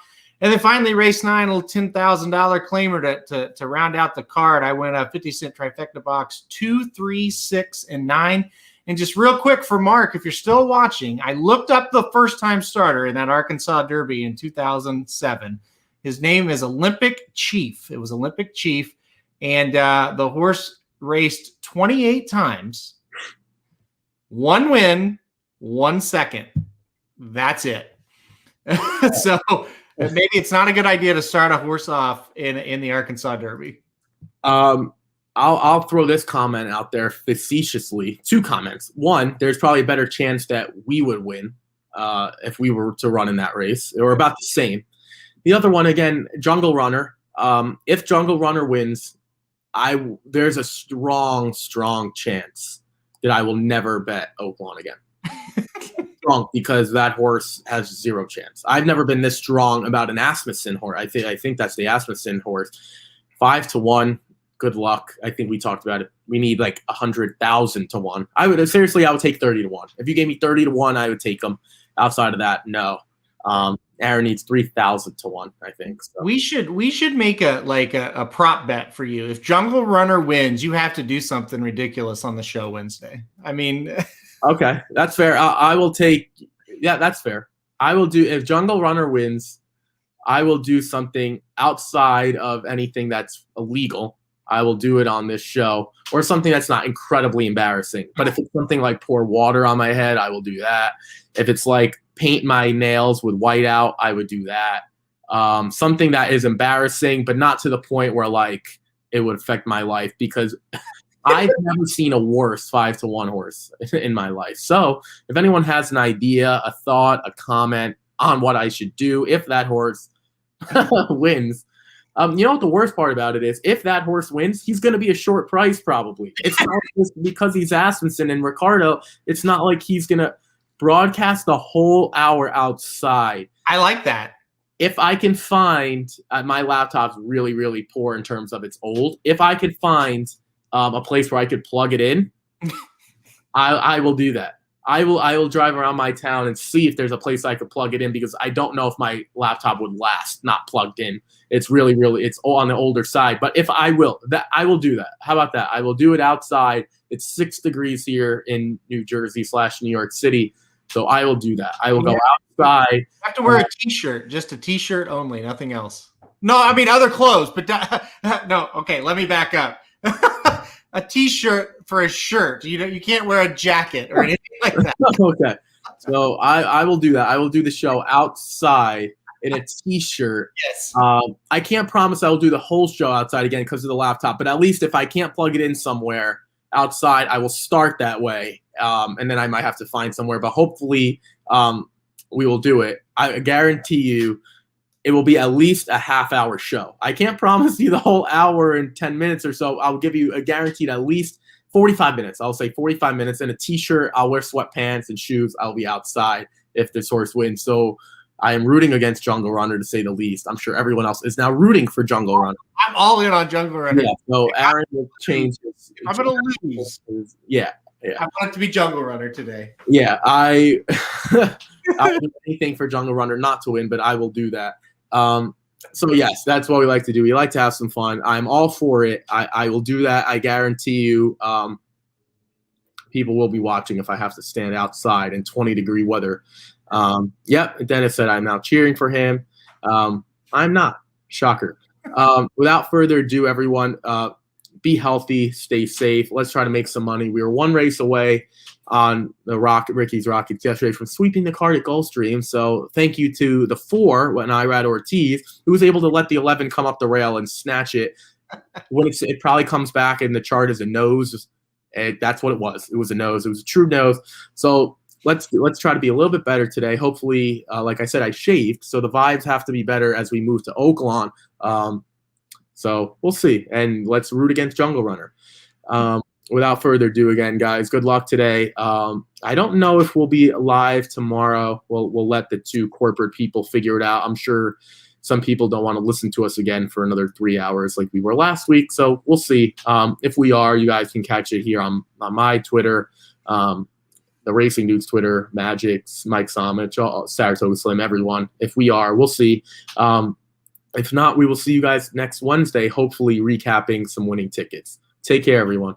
And then finally, race 9, a little $10,000 claimer to round out the card. I went a 50 Cent trifecta box, 2, 3, 6, and 9. And just real quick for Mark, if you're still watching, I looked up the first-time starter in that Arkansas Derby in 2007. His name is Olympic Chief. It was Olympic Chief. And the horse raced 28 times, 1 win, 1 second. That's it. So maybe it's not a good idea to start a horse off in the Arkansas Derby. I'll throw this comment out there facetiously. 2 comments. 1, there's probably a better chance that we would win if we were to run in that race, or about the same. The other one, again, Jungle Runner. If Jungle Runner wins, there's a strong chance that I will never bet Oaklawn again. strong because that horse has zero chance. I've never been this strong about an Asmussen horse. I think that's the Asmussen horse. 5-1. Good luck. I think we talked about it. We need like 100,000 to 1. I would take 30 to 1. If you gave me 30 to 1, I would take them. Outside of that, no. Aaron needs 3,000 to 1, I think. So. We should make a prop bet for you. If Jungle Runner wins, you have to do something ridiculous on the show Wednesday. I mean, okay, that's fair. I will take. Yeah, that's fair. I will do if Jungle Runner wins. I will do something outside of anything that's illegal. I will do it on this show or something that's not incredibly embarrassing. But if it's something like pour water on my head, I will do that. If it's like paint my nails with whiteout, I would do that. Something that is embarrassing, but not to the point where like it would affect my life because I've never seen a worse 5-1 horse in my life. So if anyone has an idea, a thought, a comment on what I should do if that horse wins, you know what the worst part about it is? If that horse wins, he's going to be a short price probably. It's not just because he's Asmussen and Ricardo. It's not like he's going to broadcast the whole hour outside. I like that. If I can find my laptop's really, really poor in terms of it's old. If I could find a place where I could plug it in, I will do that. I will drive around my town and see if there's a place I could plug it in because I don't know if my laptop would last not plugged in. It's really, really, it's on the older side. But if I will do that. How about that? I will do it outside. It's 6 degrees here in New Jersey / New York City. So I will do that. I will go outside. You have to wear a T-shirt, just a T-shirt only, nothing else. No, I mean other clothes, but no. Okay, let me back up. A T-shirt for a shirt. You can't wear a jacket or anything like that. Okay, so I will do that. I will do the show outside in a T-shirt. Yes. I can't promise I will do the whole show outside again because of the laptop, but at least if I can't plug it in somewhere outside, I will start that way. And then I might have to find somewhere, but hopefully we will do it. I guarantee you it will be at least a half-hour show. I can't promise you the whole hour and 10 minutes or so. I'll give you a guaranteed at least 45 minutes. I'll say 45 minutes in a T-shirt. I'll wear sweatpants and shoes. I'll be outside if this horse wins. So I am rooting against Jungle Runner to say the least. I'm sure everyone else is now rooting for Jungle Runner. I'm all in on Jungle Runner. Yeah, so Aaron will change his. I'm going to lose. Yeah. I want it to be Jungle Runner today. Yeah, I will do anything for Jungle Runner not to win, but I will do that. So yes, that's what we like to do. We like to have some fun. I'm all for it. I will do that. I guarantee you people will be watching if I have to stand outside in 20-degree weather. Yep, Dennis said I'm now cheering for him. I'm not. Shocker. Without further ado, everyone, be healthy, stay safe. Let's try to make some money. We were one race away on the Ricky's Rockets yesterday from sweeping the card at Gulfstream. So thank you to the 4 when Irad Ortiz, who was able to let the 11 come up the rail and snatch it. When it probably comes back in the chart as a nose. That's what it was. It was a nose. It was a true nose. So let's try to be a little bit better today. Hopefully, like I said, I shaved, so the vibes have to be better as we move to Oaklawn. So we'll see, and let's root against Jungle Runner. Without further ado, again, guys, good luck today. I don't know if we'll be live tomorrow. We'll let the 2 corporate people figure it out. I'm sure some people don't want to listen to us again for another 3 hours like we were last week. So we'll see. If we are, you guys can catch it here on my Twitter, the Racing Dudes Twitter, Magic's, Mike Somich, Saratoga Slim, everyone. If we are, we'll see. If not, we will see you guys next Wednesday, hopefully recapping some winning tickets. Take care, everyone.